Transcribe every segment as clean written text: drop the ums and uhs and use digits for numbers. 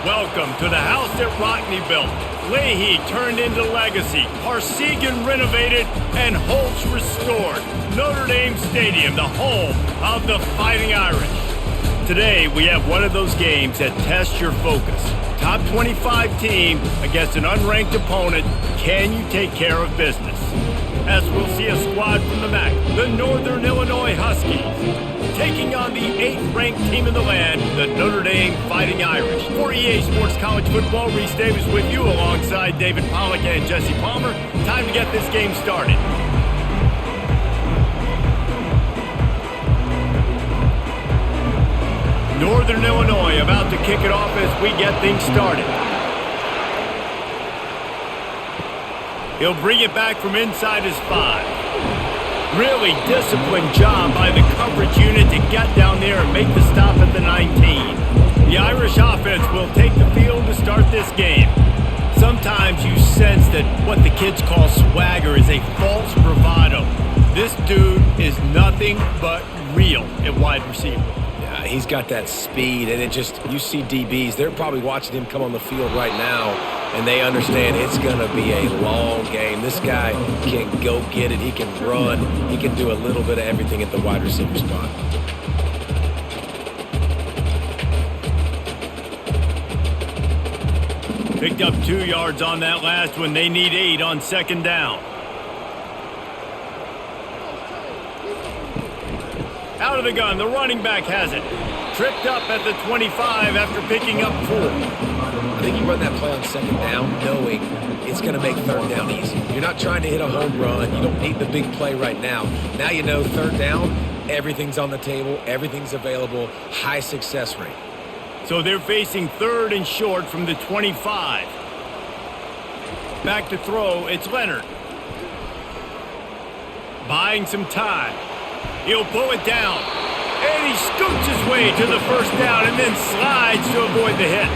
Welcome to the house that Rockney built. Leahy turned into legacy. Parsegan renovated and Holtz restored. Notre Dame Stadium, the home of the Fighting Irish. Today, we have one of those games that tests your focus. Top 25 team against an unranked opponent. Can you take care of business? As we'll see a squad from the MAC, the Northern Illinois Huskies, taking on the 8th-ranked team in the land, the Notre Dame Fighting Irish. For EA Sports College Football, Reese Davis with you alongside David Pollack and Jesse Palmer. Time to get this game started. Northern Illinois about to kick it off as we get things started. He'll bring it back from inside his 5. Really disciplined job by the coverage unit to get down there and make the stop at the 19. The Irish offense will take the field to start this game. Sometimes you sense that what the kids call swagger is a false bravado. This dude is nothing but real at wide receiver. Yeah, he's got that speed, and you see DBs, they're probably watching him come on the field right now, and they understand it's going to be a long game. This guy can go get it. He can run. He can do a little bit of everything at the wide receiver spot. Picked up 2 yards on that last one. They need 8 on second down. Out of the gun, the running back has it. Tripped up at the 25 after picking up 4. I think you run that play on second down knowing it's going to make third down easy. You're not trying to hit a home run. You don't need the big play right now. Now you know third down, everything's on the table, everything's available, high success rate. So they're facing 3rd and short from the 25. Back to throw, it's Leonard. Buying some time. He'll pull it down. And he scoots his way to the first down and then slides to avoid the hit.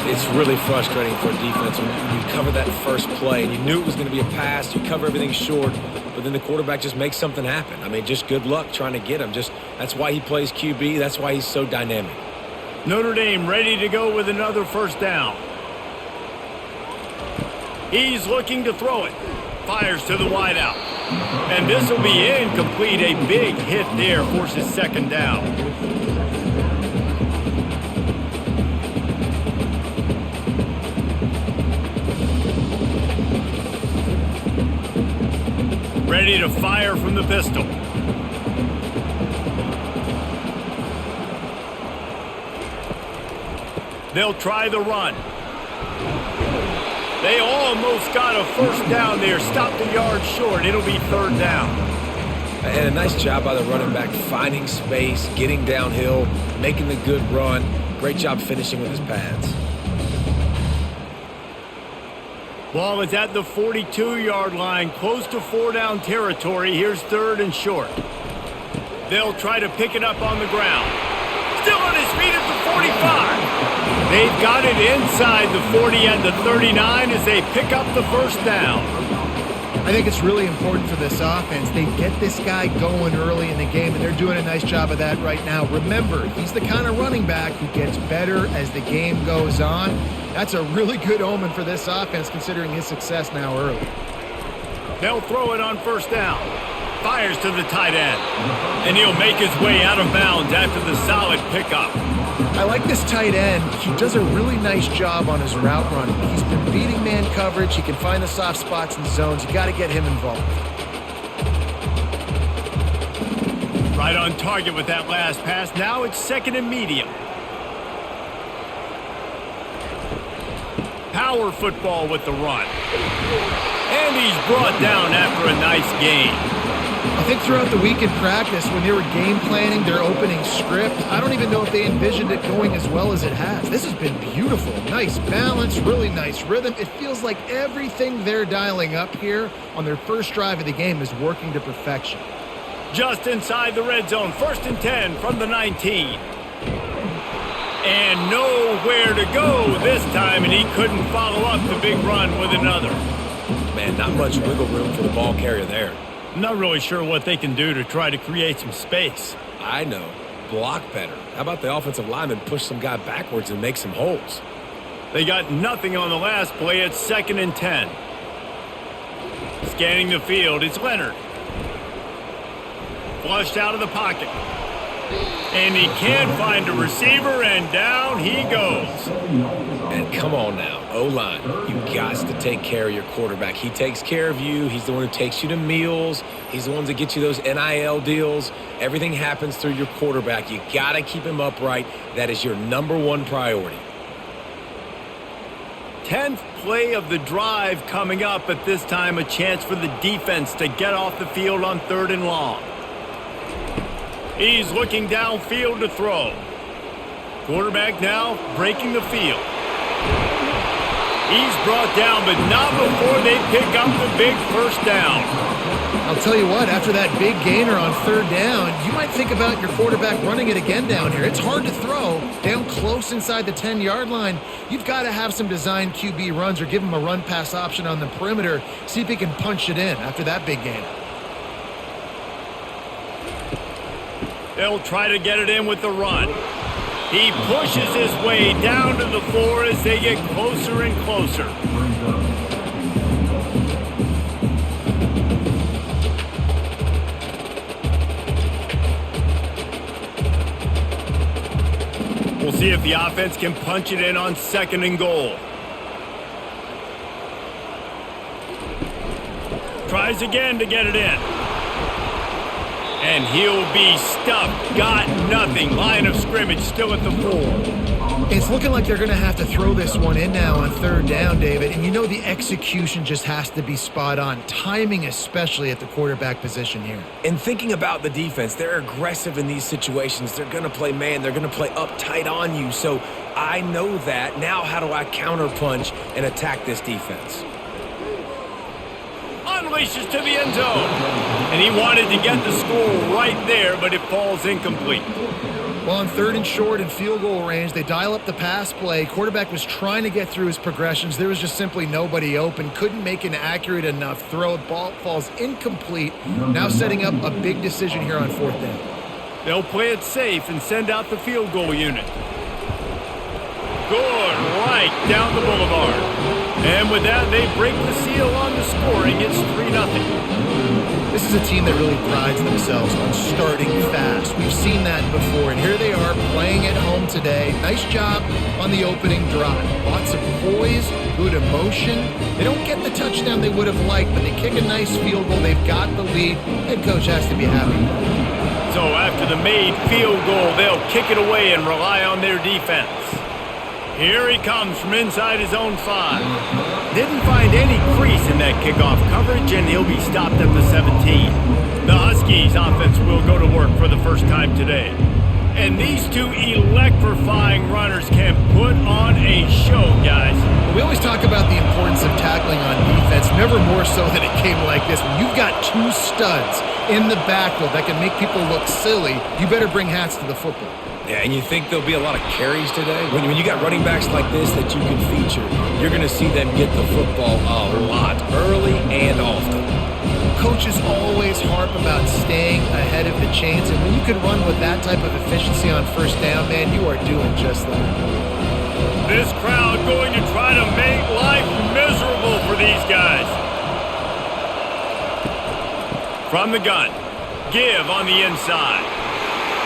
It's really frustrating for a defense when you cover that first play and you knew it was going to be a pass. You cover everything short, but then the quarterback just makes something happen. I mean, just good luck trying to get him. That's why he plays QB. That's why he's so dynamic. Notre Dame ready to go with another first down. He's looking to throw it. Fires to the wideout. And this will be incomplete. A big hit there forces second down. Ready to fire from the pistol. They'll try the run. They almost got a first down there. Stopped a yard short. It'll be third down. And a nice job by the running back, finding space, getting downhill, making the good run. Great job finishing with his pads. Ball is at the 42-yard line, close to 4-down territory. Here's 3rd and short. They'll try to pick it up on the ground. Still on his feet at the 45. They've got it inside the 40 and the 39 as they pick up the first down. I think it's really important for this offense. They get this guy going early in the game, and they're doing a nice job of that right now. Remember, he's the kind of running back who gets better as the game goes on. That's a really good omen for this offense considering his success now early. They'll throw it on first down. Fires to the tight end. And he'll make his way out of bounds after the solid pickup. I like this tight end. He does a really nice job on his route running. He's been beating man coverage. He can find the soft spots and zones. You got to get him involved. Right on target with that last pass. Now it's 2nd and medium. Power football with the run. And he's brought down after a nice gain. I think throughout the week in practice, when they were game planning their opening script, I don't even know if they envisioned it going as well as it has. This has been beautiful. Nice balance, really nice rhythm. It feels like everything they're dialing up here on their first drive of the game is working to perfection. Just inside the red zone, 1st and 10 from the 19. And nowhere to go this time, and he couldn't follow up the big run with another. Man, not much wiggle room for the ball carrier there. I'm not really sure what they can do to try to create some space. I know. block better? How about the offensive lineman push some guy backwards and make some holes? They got nothing on the last play at 2nd and 10. Scanning the field, it's Leonard. Flushed out of the pocket. And he can't find a receiver, and down he goes. And come on now, O-line, you got to take care of your quarterback. He takes care of you. He's the one who takes you to meals. He's the one that gets you those NIL deals. Everything happens through your quarterback. You got to keep him upright. That is your #1 priority. 10th play of the drive coming up, at this time a chance for the defense to get off the field on 3rd and long. He's looking downfield to throw. Quarterback now breaking the field. He's brought down, but not before they pick up the big first down. I'll tell you what, after that big gainer on 3rd down, you might think about your quarterback running it again down here. It's hard to throw down close inside the 10-yard line. You've got to have some designed QB runs or give him a run-pass option on the perimeter. See if he can punch it in after that big gainer. They'll try to get it in with the run. He pushes his way down to the floor as they get closer and closer. We'll see if the offense can punch it in on 2nd and goal. Tries again to get it in. And he'll be stuffed. Got nothing. Line of scrimmage still at the 4. It's looking like they're going to have to throw this one in now on 3rd down, David. And you know the execution just has to be spot on. Timing especially at the quarterback position here. And thinking about the defense, they're aggressive in these situations. They're going to play man. They're going to play up tight on you. So I know that. Now how do I counterpunch and attack this defense? Unleashes to the end zone. And he wanted to get the score right there, but it falls incomplete. Well, on 3rd and short and field goal range, they dial up the pass play. Quarterback was trying to get through his progressions. There was just simply nobody open. Couldn't make an accurate enough throw. Ball falls incomplete. Now setting up a big decision here on 4th down. They'll play it safe and send out the field goal unit. Good, right down the boulevard. And with that, they break the seal on the scoring. It's 3-0. This is a team that really prides themselves on starting fast. We've seen that before, and here they are playing at home today. Nice job on the opening drive. Lots of poise, good emotion. They don't get the touchdown they would have liked, but they kick a nice field goal. They've got the lead. Head coach has to be happy. So after the made field goal, they'll kick it away and rely on their defense. Here he comes from inside his own 5. Didn't find any crease in that kickoff coverage, and he'll be stopped at the 17. The Huskies offense will go to work for the first time today. And these two electrifying runners can put on a show, guys. We always talk about the importance of tackling on defense, never more so than it came like this. When you've got 2 studs in the backfield that can make people look silly, you better bring hats to the football. Yeah, and you think there'll be a lot of carries today? When you got running backs like this that you can feature, you're going to see them get the football a lot, early and often. Coaches always harp about staying ahead of the chains, and when you can run with that type of efficiency on 1st down, man, you are doing just that. This crowd going to try to make life miserable for these guys. From the gun, give on the inside.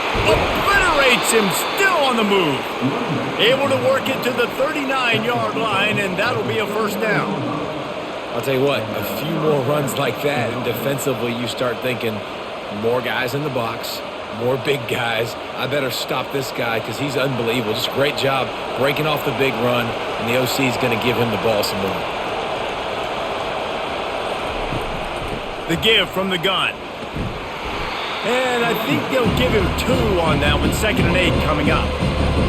Obliterates him, still on the move. Able to work it to the 39-yard line, and that'll be a 1st down. I'll tell you what, a few more runs like that, and defensively you start thinking more guys in the box, more big guys. I better stop this guy because he's unbelievable. Just a great job breaking off the big run, and the OC is going to give him the ball some more. The give from the gun. And I think they'll give him 2 on that one. 2nd and 8 coming up.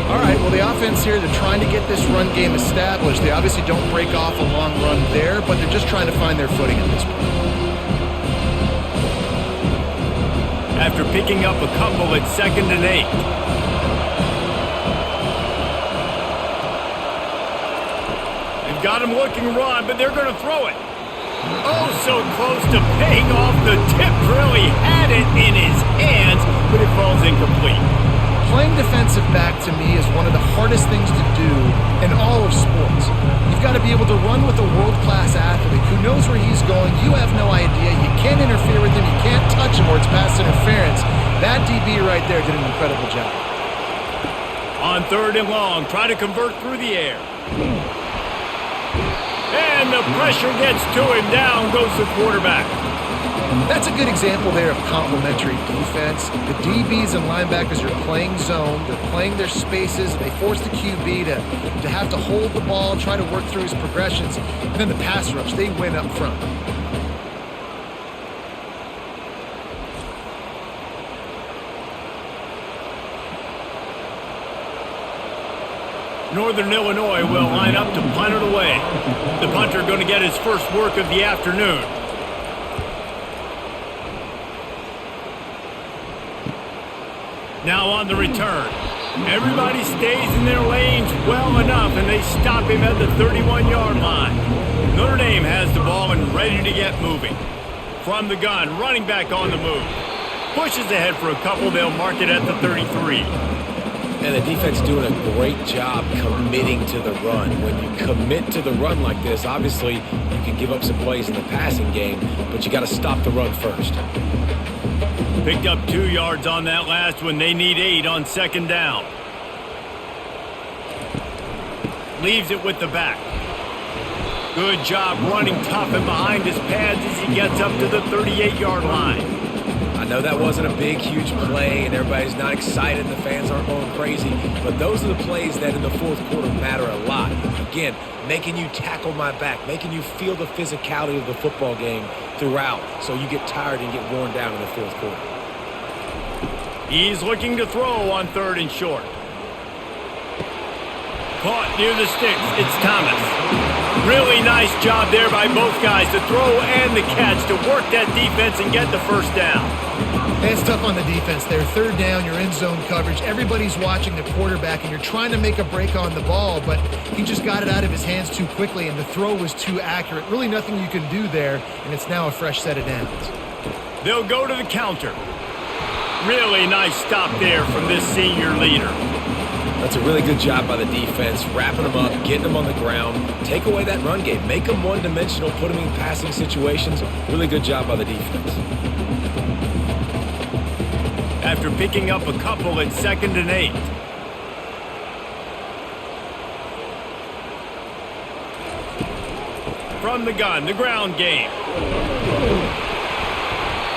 All right, well, the offense here, they're trying to get this run game established. They obviously don't break off a long run there, but they're just trying to find their footing at this point. After picking up a couple at 2nd and 8. They've got him looking run, but they're going to throw it. Oh, so close to paying off the tip drill. He had it in his hands, but it falls incomplete. defensive back, to me, is one of the hardest things to do in all of sports. You've got to be able to run with a world-class athlete who knows where he's going. You have no idea. You can't interfere with him. You can't touch him or it's pass interference. That DB right there did an incredible job. On 3rd and long, try to convert through the air. And the pressure gets to him. Down goes the quarterback. That's a good example there of complementary defense. The DBs and linebackers are playing zone. They're playing their spaces. They force the QB to have to hold the ball, try to work through his progressions. And then the pass rush, they win up front. Northern Illinois will line up to punt it away. The punter going to get his first work of the afternoon. Now on the return. Everybody stays in their lanes well enough, and they stop him at the 31-yard line. Notre Dame has the ball and ready to get moving. From the gun, running back on the move. Pushes ahead for a couple. They'll mark it at the 33. And the defense doing a great job committing to the run. When you commit to the run like this, obviously you can give up some plays in the passing game, but you got to stop the run first. Picked up 2 yards on that last one. They need 8 on 2nd down. Leaves it with the back. Good job running tough and behind his pads as he gets up to the 38-yard line. I know that wasn't a big, huge play, and everybody's not excited, and the fans aren't going crazy, but those are the plays that in the 4th quarter matter a lot. Again, making you tackle my back, making you feel the physicality of the football game throughout, so you get tired and get worn down in the 4th quarter. He's looking to throw on 3rd and short. Caught near the sticks. It's Thomas. Really nice job there by both guys to throw and the catch to work that defense and get the first down. It's tough on the defense there. 3rd down, you're in zone coverage. Everybody's watching the quarterback, and you're trying to make a break on the ball, but he just got it out of his hands too quickly, and the throw was too accurate. Really nothing you can do there, and it's now a fresh set of downs. They'll go to the counter. Really nice stop there from this senior leader. That's a really good job by the defense, wrapping them up, getting them on the ground, take away that run game, make them one-dimensional, put them in passing situations. Really good job by the defense. After picking up a couple at 2nd and 8. From the gun, the ground game.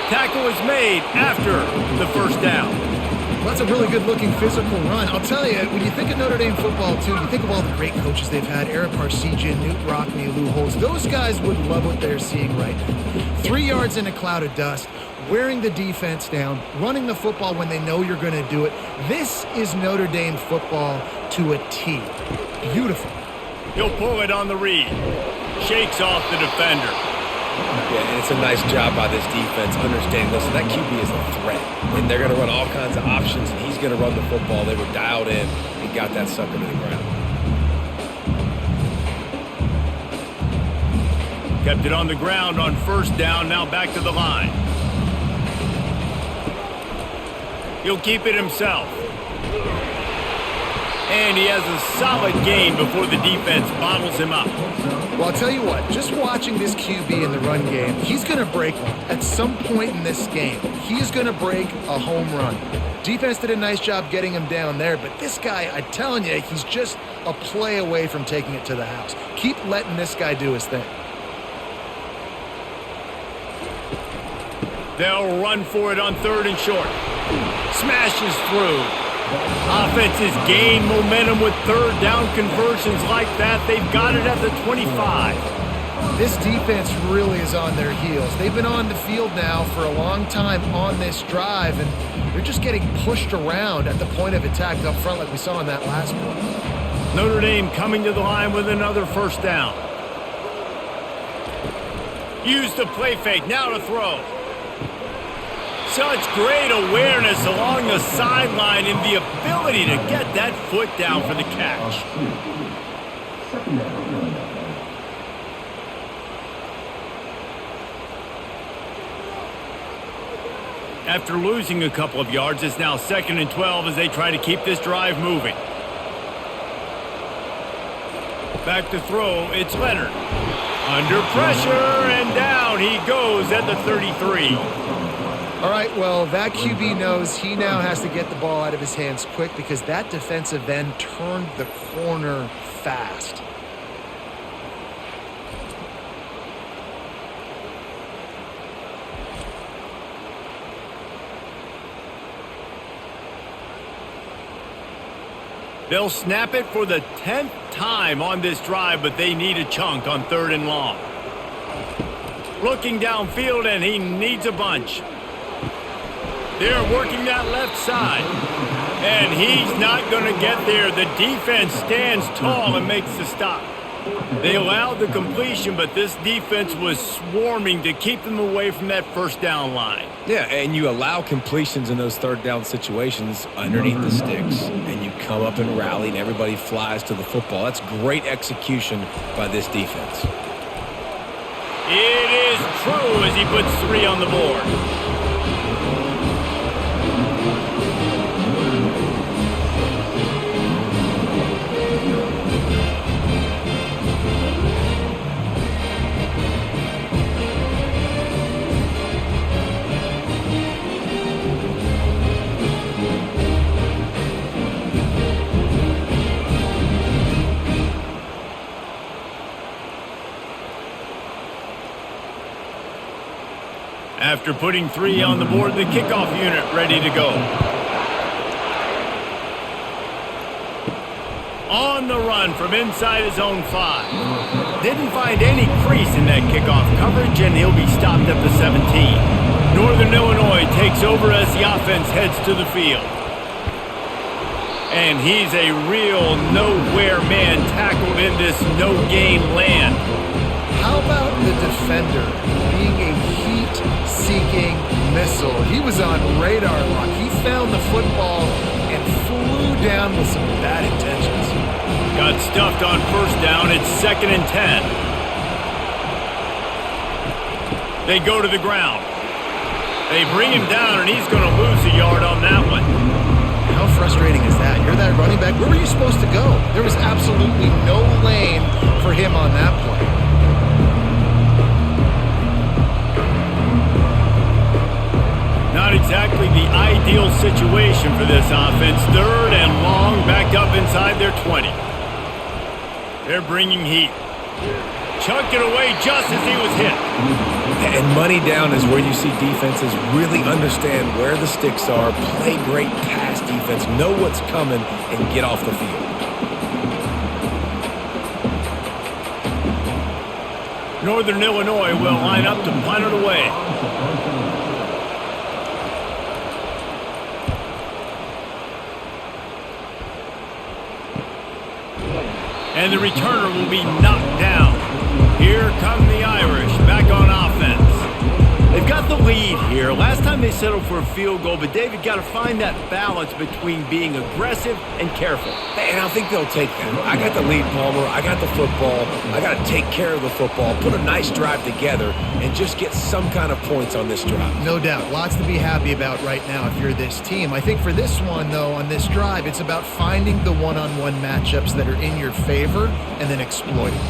Tackle is made after the first down. Well, that's a really good-looking physical run. I'll tell you, when you think of Notre Dame football, too, you think of all the great coaches they've had, Eric Parsegian, Newt Rockne, Lou Holtz. Those guys would love what they're seeing right now. 3 yards in a cloud of dust, wearing the defense down, running the football when they know you're going to do it. This is Notre Dame football to a T. Beautiful. He'll pull it on the read. Shakes off the defender. Yeah, and it's a nice job by this defense understanding, listen, that QB is a threat. And they're going to run all kinds of options, and he's going to run the football. They were dialed in and got that sucker to the ground. Kept it on the ground on 1st down, now back to the line. He'll keep it himself. And he has a solid gain before the defense bottles him up. Well, I'll tell you what, just watching this QB in the run game, he's going to break one. At some point in this game, he's going to break a home run. Defense did a nice job getting him down there, but this guy, I'm telling you, he's just a play away from taking it to the house. Keep letting this guy do his thing. They'll run for it on 3rd and short. Smashes through. Offenses gain momentum with 3rd down conversions like that. They've got it at the 25. This defense really is on their heels. They've been on the field now for a long time on this drive, and they're just getting pushed around at the point of attack up front like we saw in that last play. Notre Dame coming to the line with another 1st down. Use the play fake, now to throw. Such great awareness along the sideline and the ability to get that foot down for the catch. After losing a couple of yards, it's now 2nd and 12 as they try to keep this drive moving. Back to throw, it's Leonard. Under pressure, and down he goes at the 33. All right, well, that QB knows he now has to get the ball out of his hands quick because that defensive end turned the corner fast. They'll snap it for the 10th time on this drive, but they need a chunk on 3rd and long. Looking downfield, and he needs a bunch. They're working that left side. And he's not going to get there. The defense stands tall and makes the stop. They allowed the completion, but this defense was swarming to keep them away from that 1st down line. Yeah, and you allow completions in those 3rd down situations underneath the sticks, and you come up and rally, and everybody flies to the football. That's great execution by this defense. It is true as he puts 3 on the board. After putting 3 on the board, the kickoff unit ready to go. On the run from inside his own 5. Didn't find any crease in that kickoff coverage, and he'll be stopped at the 17. Northern Illinois takes over as the offense heads to the field. And he's a real nowhere man tackled in this no-gain land. How about the defender being a heat-seeking missile? He was on radar lock. He found the football and flew down with some bad intentions. Got stuffed on 1st down. It's 2nd and 10. They go to the ground. They bring him down, and he's going to lose a yard on that one. How frustrating is that? You're that running back. Where were you supposed to go? There was absolutely no lane for him on that play. Not exactly the ideal situation for this offense. 3rd and long, backed up inside their 20. They're bringing heat. Chucked it away just as he was hit. And money down is where you see defenses really understand where the sticks are, play great pass defense, know what's coming, and get off the field. Northern Illinois will line up to punt it away. And the returner will be knocked down. Here come the Irish, back on offense. They've got the lead here. Last time they settled for a field goal, but David got to find that balance between being aggressive and careful. And I think they'll take that. I got the lead, Palmer. I got the football. I got to take care of the football, put a nice drive together, and just get some kind of points on this drive. No doubt. Lots to be happy about right now if you're this team. I think for this one, though, on this drive, it's about finding the one-on-one matchups that are in your favor and then exploiting.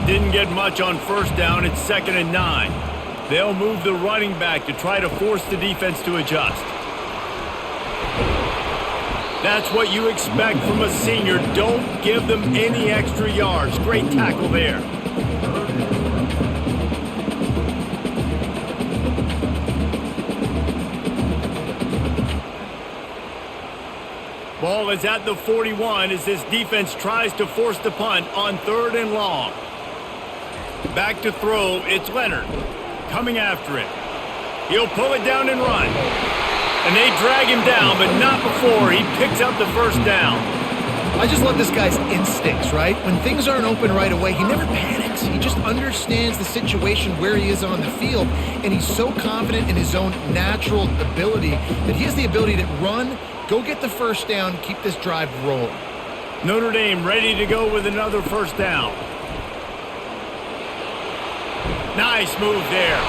Didn't get much on 1st down. It's 2nd and 9. They'll move the running back to try to force the defense to adjust. That's what you expect from a senior. Don't give them any extra yards. Great tackle there. Ball is at the 41 as this defense tries to force the punt on 3rd and long. Back to throw, it's Leonard. Coming after it. He'll pull it down and run. And they drag him down, but not before he picks up the 1st down. I just love this guy's instincts, right? When things aren't open right away, he never panics. He just understands the situation where he is on the field, and he's so confident in his own natural ability that he has the ability to run, go get the 1st down, keep this drive rolling. Notre Dame ready to go with another 1st down. Nice move there.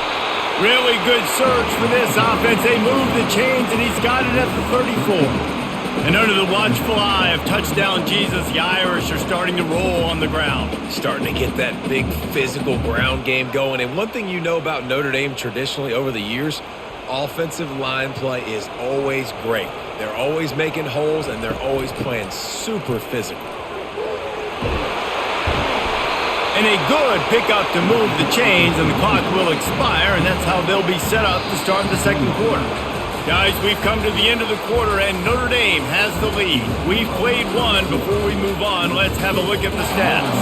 Really good surge for this offense. They move the chains, and he's got it at the 34. And under the watchful eye of touchdown Jesus, the Irish are starting to roll on the ground. Starting to get that big physical ground game going. And one thing you know about Notre Dame traditionally over the years, offensive line play is always great. They're always making holes, and they're always playing super physical. And a good pickup to move the chains, and the clock will expire, and that's how they'll be set up to start the second quarter. Guys, we've come to the end of the quarter, and Notre Dame has the lead. We've played one. Before we move on, let's have a look at the stats.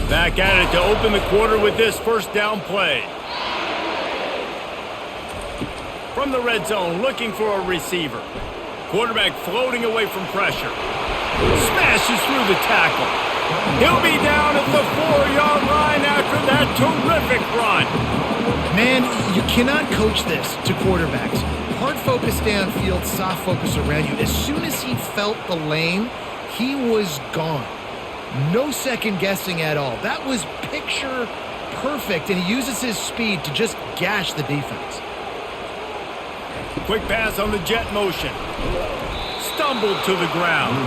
Back at it to open the quarter with this first down play. From the red zone, looking for a receiver. Quarterback floating away from pressure. Smashes through the tackle. He'll be down at the 4-yard line after that terrific run. Man, you cannot coach this to quarterbacks. Hard focus downfield, soft focus around you. As soon as he felt the lane, he was gone. No second guessing at all. That was picture perfect, and he uses his speed to just gash the defense. Quick pass on the jet motion. Stumbled to the ground.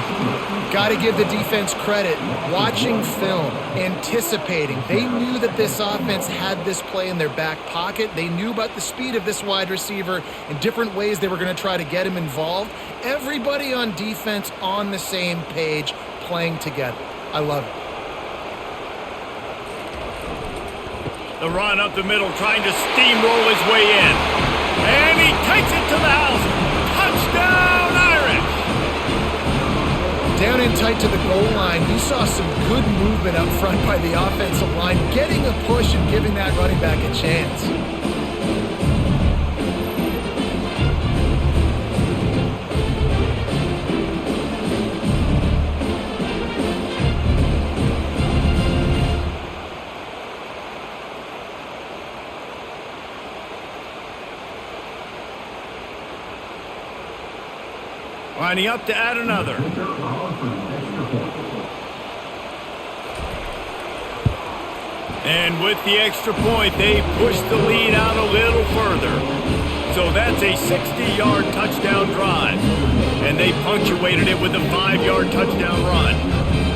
Got to give the defense credit. Watching film, anticipating. They knew that this offense had this play in their back pocket. They knew about the speed of this wide receiver and different ways they were going to try to get him involved. Everybody on defense on the same page, playing together. I love it. The run up the middle, trying to steamroll his way in. And he takes it to the house. Touchdown, Irish! Down in tight to the goal line, you saw some good movement up front by the offensive line, getting a push and giving that running back a chance. Lining up to add another. And with the extra point, they push the lead out a little further. So that's a 60-yard touchdown drive. And they punctuated it with a 5-yard touchdown run.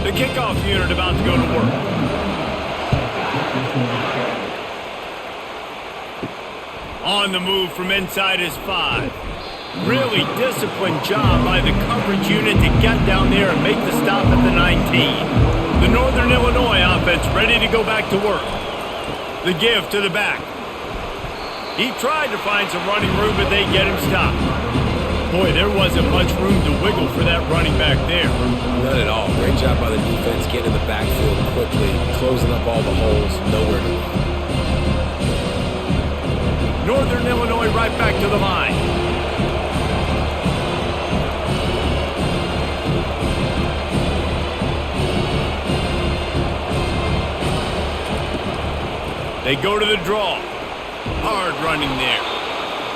The kickoff unit about to go to work. On the move from inside his 5. Really disciplined job by the coverage unit to get down there and make the stop at the 19. The Northern Illinois offense ready to go back to work. The give to the back. He tried to find some running room, but they get him stopped. Boy, there wasn't much room to wiggle for that running back there. None at all. Great job by the defense getting in the backfield quickly, closing up all the holes, nowhere to run. Northern Illinois right back to the line. They go to the draw. Hard running there.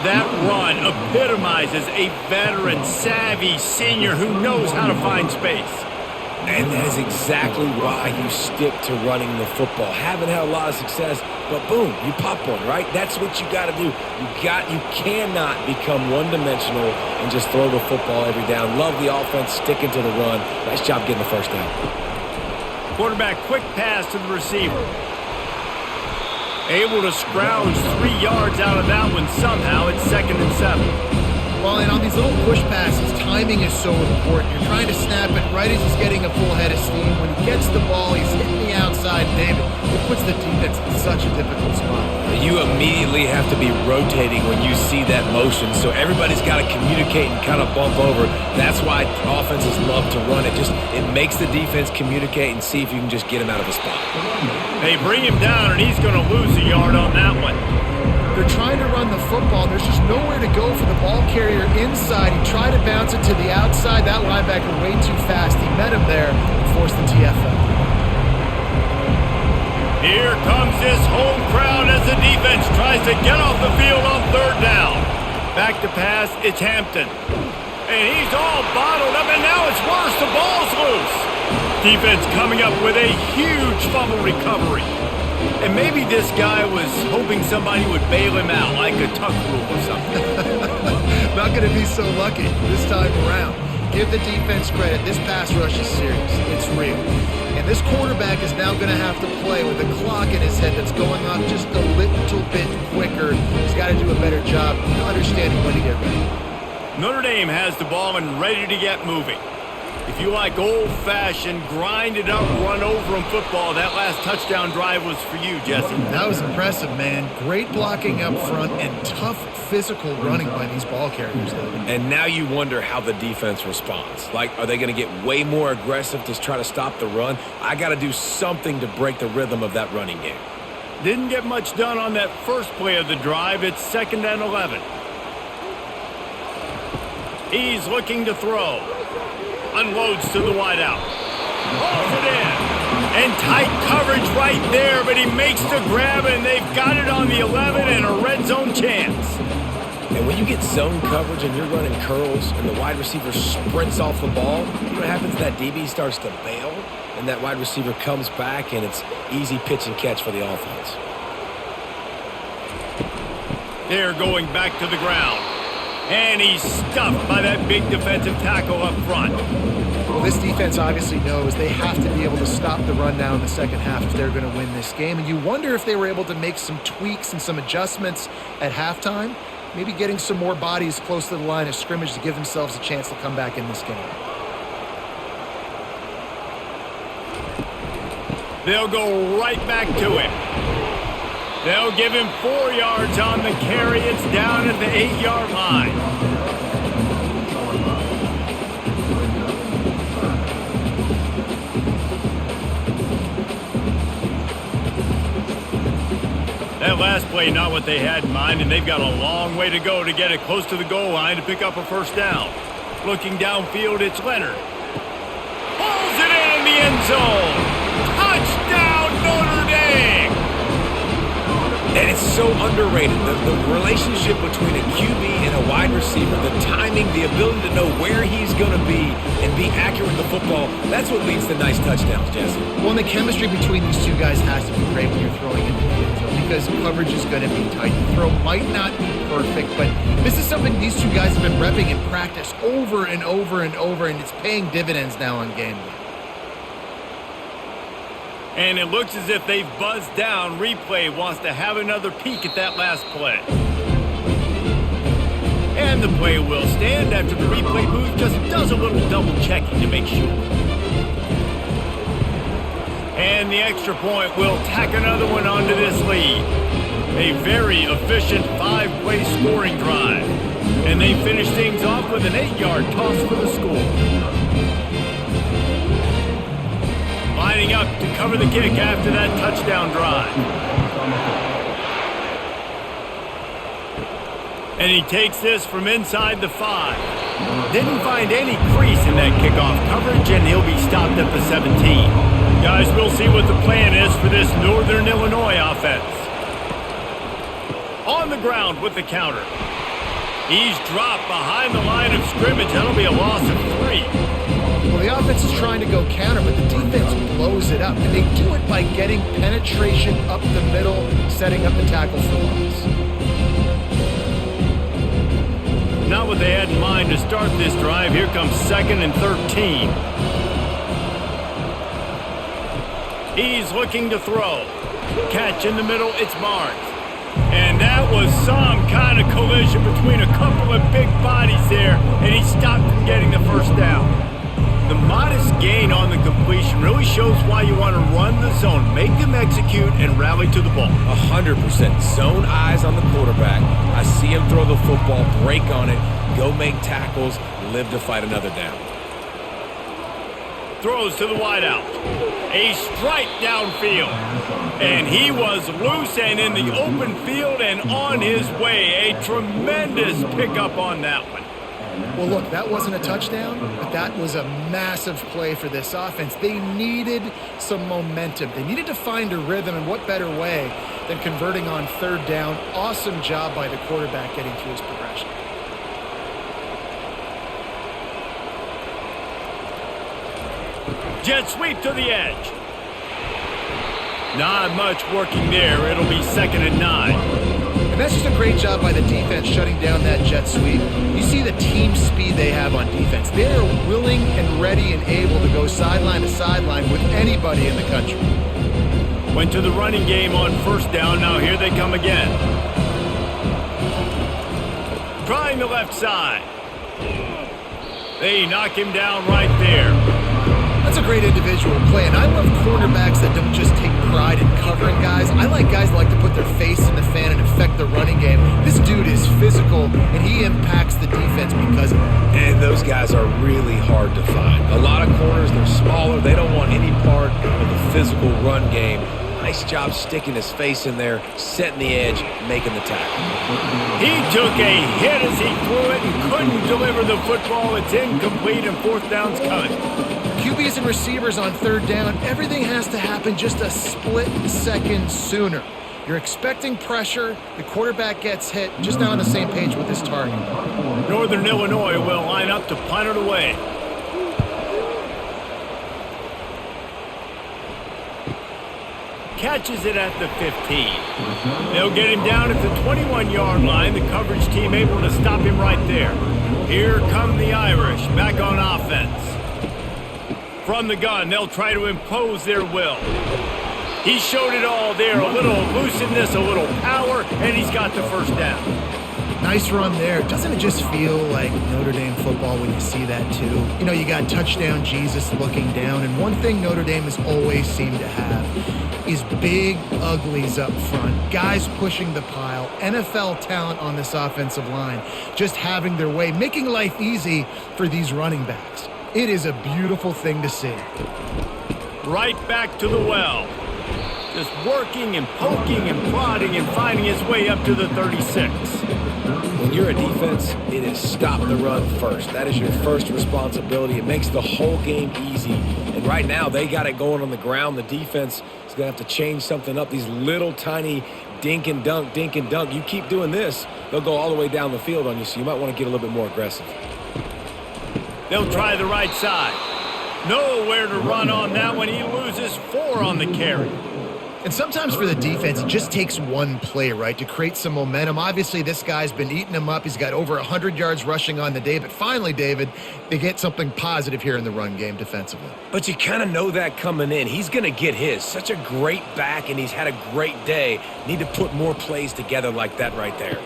That run epitomizes a veteran, savvy senior who knows how to find space. And that is exactly why you stick to running the football. Haven't had a lot of success, but boom, you pop one, right? That's what you got to do. You cannot become one-dimensional and just throw the football every down. Love the offense, sticking to the run. Nice job getting the first down. Quarterback quick pass to the receiver. Able to scrounge 3 yards out of that one somehow. It's 2nd and 7. Well, and on these little push passes, timing is so important. You're trying to snap it right as he's getting a full head of steam. When he gets the ball, he's hitting the outside. David, it puts the defense in such a difficult spot. You immediately have to be rotating when you see that motion, so everybody's got to communicate and kind of bump over. That's why offenses love to run it. It makes the defense communicate and see if you can just get him out of a spot. They bring him down, and he's going to lose a yard on that one. They're trying to run the football. There's just nowhere to go for the ball carrier inside. He tried to bounce it to the outside. That linebacker way too fast. He met him there and forced the TFL. Here comes this home crowd as the defense tries to get off the field on 3rd down. Back to pass, it's Hampton. And he's all bottled up, and now it's worse. The ball's loose. Defense coming up with a huge fumble recovery. And maybe this guy was hoping somebody would bail him out, like a tuck rule or something. Not going to be so lucky this time around. Give the defense credit. This pass rush is serious. It's real. And this quarterback is now going to have to play with a clock in his head that's going off just a little bit quicker. He's got to do a better job understanding when to get ready. Notre Dame has the ball and ready to get moving. If you like old-fashioned, grind-it-up, run-over-'em football, that last touchdown drive was for you, Jesse. That was impressive, man. Great blocking up front and tough physical running by these ball carriers, though. And now you wonder how the defense responds. Like, are they going to get way more aggressive to try to stop the run? I got to do something to break the rhythm of that running game. Didn't get much done on that first play of the drive. It's 2nd and 11. He's looking to throw. Unloads to the wideout. Hauls it in. And tight coverage right there, but he makes the grab, and they've got it on the 11 and a red zone chance. And when you get zone coverage and you're running curls and the wide receiver sprints off the ball, you know what happens? That DB starts to bail, and that wide receiver comes back, and it's easy pitch and catch for the offense. They're going back to the ground. And he's stuffed by that big defensive tackle up front. Well, this defense obviously knows they have to be able to stop the run now in the second half if they're going to win this game. And you wonder if they were able to make some tweaks and some adjustments at halftime, maybe getting some more bodies close to the line of scrimmage to give themselves a chance to come back in this game. They'll go right back to him. They'll give him 4 yards on the carry. It's down at the 8-yard line. That last play, not what they had in mind, and they've got a long way to go to get it close to the goal line to pick up a first down. Looking downfield, it's Leonard. Pulls it in the end zone. Touchdown, Notre Dame! And it's so underrated. The relationship between a QB and a wide receiver, the timing, the ability to know where he's going to be and be accurate with the football, that's what leads to nice touchdowns, Jesse. Well, and the chemistry between these two guys has to be great when you're throwing into the end zone because coverage is going to be tight. The throw might not be perfect, but this is something these two guys have been repping in practice over and over and over, and it's paying dividends now on game day. And it looks as if they've buzzed down. Replay wants to have another peek at that last play. And the play will stand after the replay booth just does a little double checking to make sure. And the extra point will tack another one onto this lead. A very efficient 5-play scoring drive. And they finish things off with an 8-yard toss for the score. Lining up to cover the kick after that touchdown drive. And he takes this from inside the 5. Didn't find any crease in that kickoff coverage, and he'll be stopped at the 17. Guys, we'll see what the plan is for this Northern Illinois offense. On the ground with the counter. He's dropped behind the line of scrimmage. That'll be a loss of 3. Well, the offense is trying to go counter, but the defense blows it up. And they do it by getting penetration up the middle, setting up the tackle for loss. Not what they had in mind to start this drive. Here comes 2nd and 13. He's looking to throw. Catch in the middle, it's Barnes. And that was some kind of collision between a couple of big bodies there, and he stopped from getting the first down. The modest gain on the completion really shows why you want to run the zone, make them execute, and rally to the ball. 100%. Zone eyes on the quarterback. I see him throw the football, break on it, go make tackles, live to fight another down. Throws to the wideout. A strike downfield. And he was loose and in the open field and on his way. A tremendous pickup on that one. Well, look, that wasn't a touchdown, but that was a massive play for this offense. They needed some momentum. They needed to find a rhythm, and what better way than converting on 3rd down. Awesome job by the quarterback getting through his progression. Jet sweep to the edge. Not much working there. It'll be 2nd and 9. And that's just a great job by the defense shutting down that jet sweep. You see the team speed they have on defense. They are willing and ready and able to go sideline to sideline with anybody in the country. Went to the running game on 1st down. Now here they come again. Trying the left side. They knock him down right there. That's a great individual play, and I love cornerbacks that don't just take pride in covering guys. I like guys that like to put their face in the fan and affect the running game. This dude is physical, and he impacts the defense because of it. And those guys are really hard to find. A lot of corners, they're smaller. They don't want any part of the physical run game. Nice job sticking his face in there, setting the edge, making the tackle. He took a hit as he threw it and couldn't deliver the football. It's incomplete, and 4th down's coming. QBs and receivers on 3rd down, everything has to happen just a split second sooner. You're expecting pressure, the quarterback gets hit, just not on the same page with his target. Northern Illinois will line up to punt it away. Catches it at the 15. They'll get him down at the 21-yard line. The coverage team able to stop him right there. Here come the Irish back on offense. From the gun, they'll try to impose their will. He showed it all there. A little elusiveness, a little power, and he's got the 1st down. Nice run there. Doesn't it just feel like Notre Dame football when you see that too? You know, you got touchdown Jesus looking down, and one thing Notre Dame has always seemed to have is big uglies up front, guys pushing the pile, NFL talent on this offensive line, just having their way, making life easy for these running backs. It is a beautiful thing to see. Right back to the well. Just working and poking and prodding and finding his way up to the 36. When you're a defense, it is stop the run first. That is your first responsibility. It makes the whole game easy. And right now, they got it going on the ground. The defense is going to have to change something up. These little tiny dink and dunk. You keep doing this, they'll go all the way down the field on you, so you might want to get a little bit more aggressive. They'll try the right side. Nowhere to run on that one. He loses 4 on the carry. And sometimes for the defense, it just takes one play, right, to create some momentum. Obviously, this guy's been eating him up. He's got over 100 yards rushing on the day. But finally, David, they get something positive here in the run game defensively. But you kind of know that coming in. He's going to get his. Such a great back, and he's had a great day. Need to put more plays together like that right there.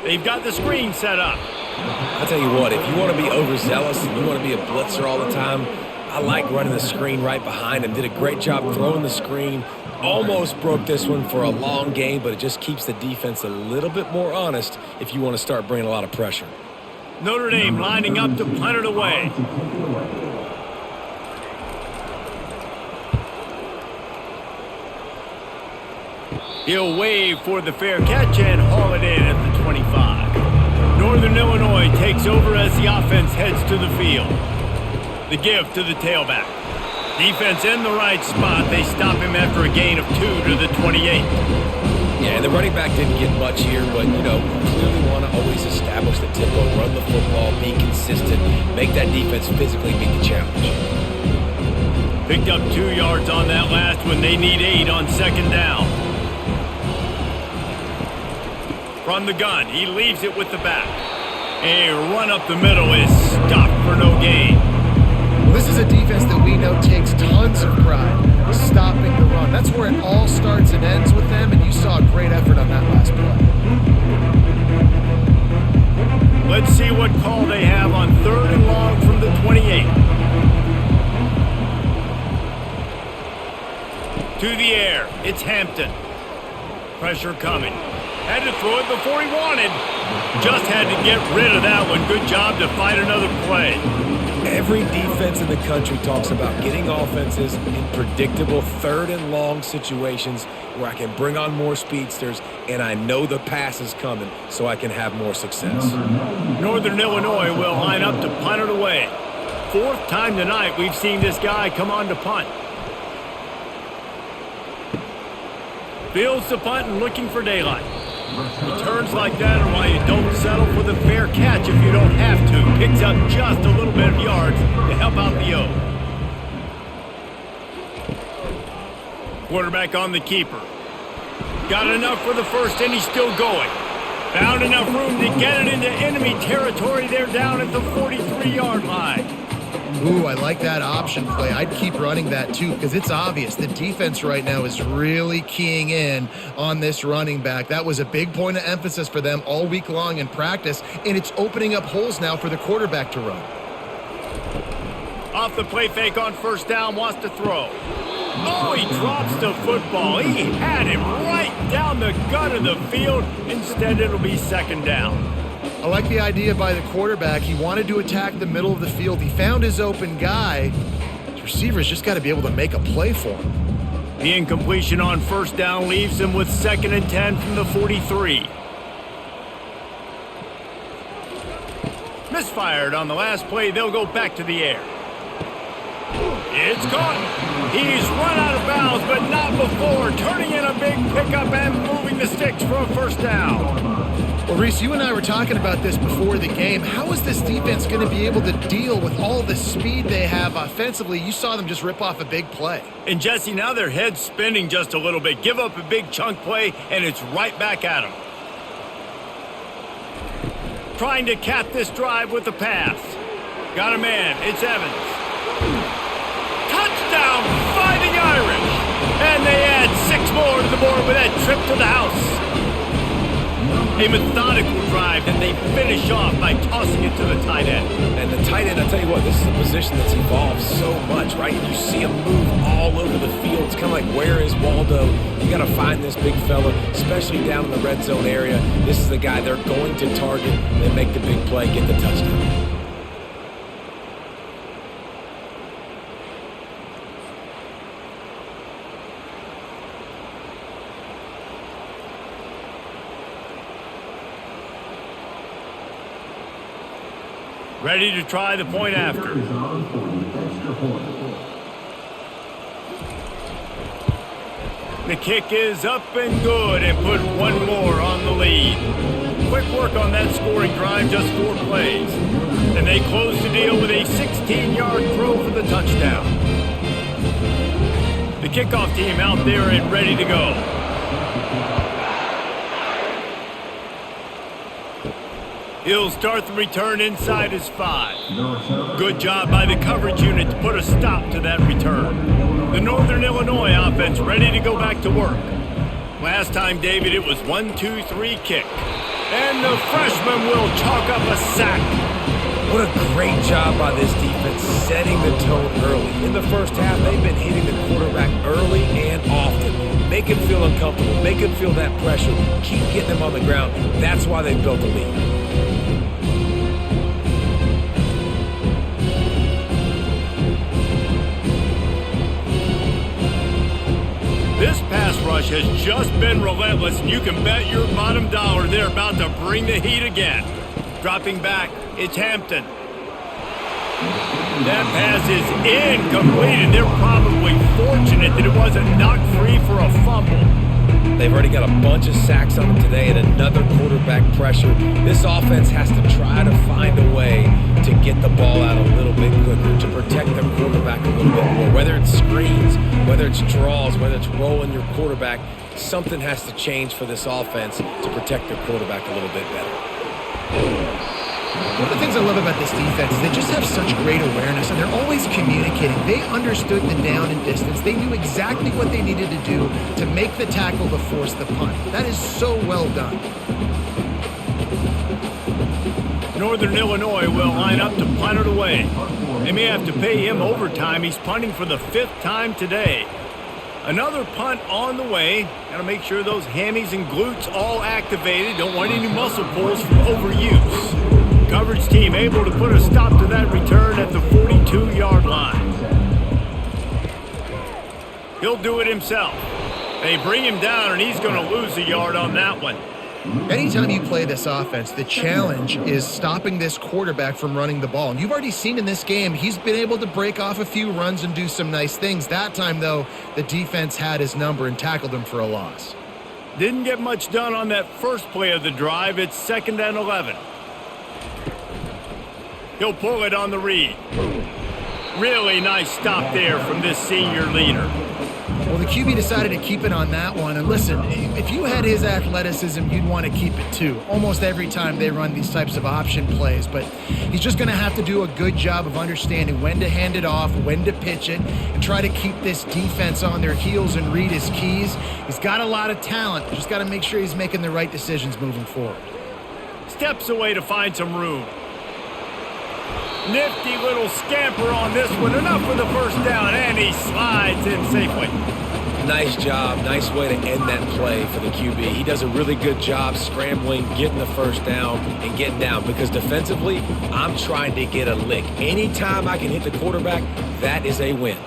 They've got the screen set up. I'll tell you what, if you want to be overzealous and you want to be a blitzer all the time, I like running the screen right behind him. Did a great job throwing the screen. Almost broke this one for a long game, but it just keeps the defense a little bit more honest if you want to start bringing a lot of pressure. Notre Dame lining up to punt it away. He'll wave for the fair catch and haul it in at the 25. Northern Illinois takes over as the offense heads to the field. The give to the tailback. Defense in the right spot. They stop him after a gain of 2 to the 28. Yeah, the running back didn't get much here, but, you know, clearly want to always establish the tempo, run the football, be consistent, make that defense physically meet the challenge. Picked up 2 yards on that last one. They need 8 on 2nd down. From the gun, he leaves it with the back. A run up the middle is stopped for no gain. Well, this is a defense that we know takes tons of pride stopping the run. That's where it all starts and ends with them, and you saw a great effort on that last play. Let's see what call they have on 3rd and long from the 28. To the air, it's Hampton. Pressure coming. Had to throw it before he wanted. Just had to get rid of that one. Good job to fight another play. Every defense in the country talks about getting offenses in predictable 3rd and long situations where I can bring on more speedsters and I know the pass is coming so I can have more success. Northern Illinois will line up to punt it away. 4th time tonight we've seen this guy come on to punt. Fields the punt and looking for daylight. Returns like that are why you don't settle for the fair catch if you don't have to. Picks up just a little bit of yards to help out the O. Quarterback on the keeper. Got enough for the first, and he's still going. Found enough room to get it into enemy territory. They're down at the 43-yard line. Ooh, I like that option play. I'd keep running that too because it's obvious the defense right now is really keying in on this running back. That was a big point of emphasis for them all week long in practice, and it's opening up holes now for the quarterback to run. Off the play fake on first down, wants to throw. Oh, he drops the football. He had him right down the gut of the field. Instead, it'll be second down. I like the idea by the quarterback. He wanted to attack the middle of the field. He found his open guy. The receiver's just got to be able to make a play for him. The incompletion on first down leaves him with 2nd and 10 from the 43. Misfired on the last play. They'll go back to the air. It's caught. He's run out of bounds, but not before. Turning in a big pickup and moving the sticks for a first down. Well, Reese, you and I were talking about this before the game. How is this defense going to be able to deal with all the speed they have offensively? You saw them just rip off a big play. And, Jesse, now their head's spinning just a little bit. Give up a big chunk play, and it's right back at them. Trying to cap this drive with the pass. Got a man. It's Evans. Touchdown, Fighting Irish. And they add 6 more to the board with that trip to the house. A methodical drive, and they finish off by tossing it to the tight end. And the tight end, I'll tell you what, this is a position that's evolved so much, right? You see him move all over the field. It's kind of like, where is Waldo? You got to find this big fella, especially down in the red zone area. This is the guy they're going to target and make the big play, get the touchdown. Ready to try the point after. The kick is up and good and put one more on the lead. Quick work on that scoring drive, just 4 plays. And they close the deal with a 16-yard throw for the touchdown. The kickoff team out there and ready to go. He'll start the return inside his 5. Good job by the coverage unit to put a stop to that return. The Northern Illinois offense ready to go back to work. Last time, David, it was 1-2-3 kick. And the freshman will chalk up a sack. What a great job by this defense setting the tone early. In the first half, they've been hitting the quarterback early and often. Make him feel uncomfortable. Make him feel that pressure. Keep getting him on the ground. That's why they built the lead. This pass rush has just been relentless, and you can bet your bottom dollar they're about to bring the heat again. Dropping back, it's Hampton. That pass is incomplete, and they're probably fortunate that it wasn't knocked free for a fumble. They've already got a bunch of sacks on them today and another quarterback pressure. This offense has to try to find a way to get the ball out a little bit quicker, to protect their quarterback a little bit more. Whether it's screens, whether it's draws, whether it's rolling your quarterback, something has to change for this offense to protect their quarterback a little bit better. One of the things I love about this defense is they just have such great awareness, and they're always communicating. They understood the down and distance. They knew exactly what they needed to do to make the tackle to force the punt. That is so well done. Northern Illinois will line up to punt it away. They may have to pay him overtime. He's punting for the 5th time today. Another punt on the way. Got to make sure those hammies and glutes all activated. Don't want any muscle pulls from overuse. Coverage team able to put a stop to that return at the 42-yard line. He'll do it himself. They bring him down, and he's going to lose a yard on that one. Anytime you play this offense, the challenge is stopping this quarterback from running the ball. And you've already seen in this game, he's been able to break off a few runs and do some nice things. That time, though, the defense had his number and tackled him for a loss. Didn't get much done on that first play of the drive. It's 2nd and 11. He'll pull it on the read. Really nice stop there from this senior leader. Well, the QB decided to keep it on that one. And listen, if you had his athleticism, you'd want to keep it too. Almost every time they run these types of option plays. But he's just going to have to do a good job of understanding when to hand it off, when to pitch it, and try to keep this defense on their heels and read his keys. He's got a lot of talent. Just got to make sure he's making the right decisions moving forward. Steps away to find some room. Nifty little scamper on this one. Enough for the first down, and he slides in safely. Nice job. Nice way to end that play for the QB. He does a really good job scrambling, getting the first down, and getting down. Because defensively, I'm trying to get a lick. Anytime I can hit the quarterback, that is a win.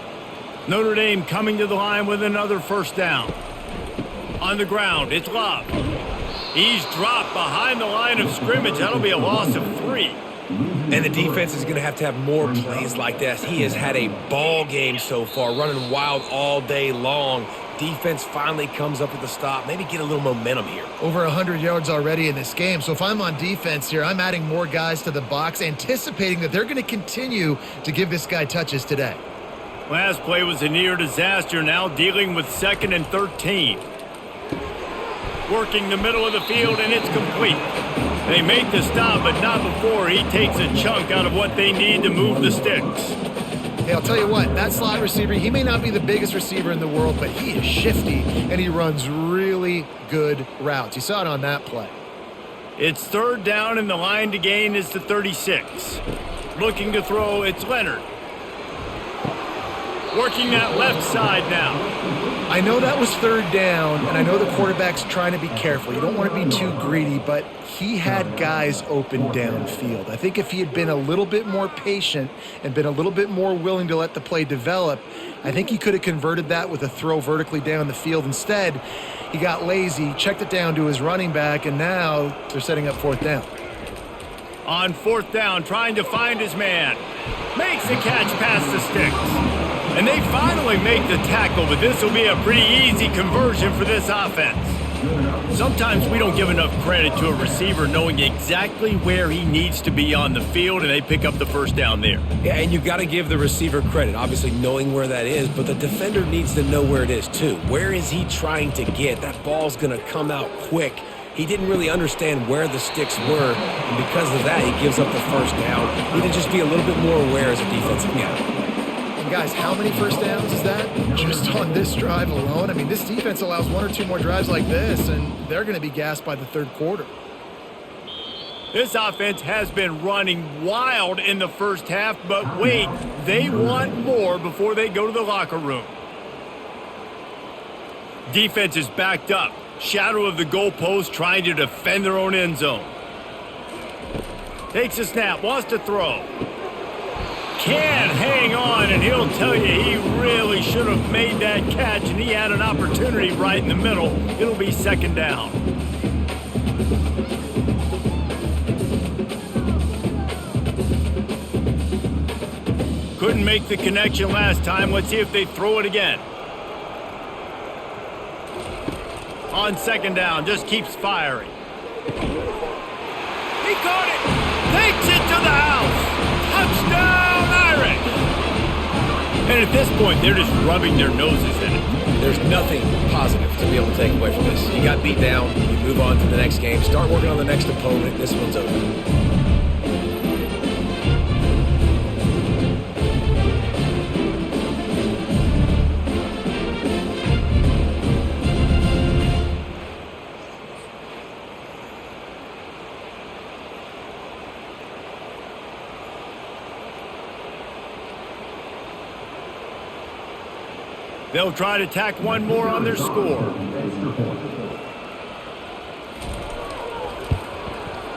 Notre Dame coming to the line with another first down. On the ground, it's Love. He's dropped behind the line of scrimmage. That'll be a loss of 3. And the defense is going to have more plays like that. He has had a ball game so far, running wild all day long. Defense finally comes up with a stop. Maybe get a little momentum here. Over 100 yards already in this game. So if I'm on defense here, I'm adding more guys to the box, anticipating that they're going to continue to give this guy touches today. Last play was a near disaster, now dealing with 2nd and 13. Working the middle of the field, and it's complete. They make the stop, but not before he takes a chunk out of what they need to move the sticks. Hey, I'll tell you what, that slot receiver, he may not be the biggest receiver in the world, but he is shifty, and he runs really good routes. You saw it on that play. It's 3rd down, and the line to gain is the 36. Looking to throw, it's Leonard. Working that left side now. I know that was 3rd down, and I know the quarterback's trying to be careful. You don't want to be too greedy, but he had guys open downfield. I think if he had been a little bit more patient and been a little bit more willing to let the play develop, I think he could have converted that with a throw vertically down the field. Instead, he got lazy, checked it down to his running back, and now they're setting up 4th down. On 4th down, trying to find his man. Makes the catch past the sticks. And they finally make the tackle, but this will be a pretty easy conversion for this offense. Sometimes we don't give enough credit to a receiver knowing exactly where he needs to be on the field, and they pick up the first down there. Yeah, and you got to give the receiver credit, obviously knowing where that is, but the defender needs to know where it is too. Where is he trying to get? That ball's going to come out quick. He didn't really understand where the sticks were, and because of that, he gives up the first down. He need to just be a little bit more aware as a defensive guy. Guys, how many first downs is that just on this drive alone? I mean, this defense allows 1 or 2 more drives like this, and they're going to be gassed by the 3rd quarter. This offense has been running wild in the first half, but wait, they want more before they go to the locker room. Defense is backed up. Shadow of the goalpost, trying to defend their own end zone. Takes a snap, wants to throw. Can't hang on, and he'll tell you he really should have made that catch, and he had an opportunity right in the middle. It'll be 2nd down. Couldn't make the connection last time. Let's see if they throw it again. On 2nd down, just keeps firing. He caught it! Takes it to the house! Touchdown, Irish! And at this point, they're just rubbing their noses in it. There's nothing positive to be able to take away from this. You got beat down, you move on to the next game, start working on the next opponent. This one's over. They'll try to tack one more on their score.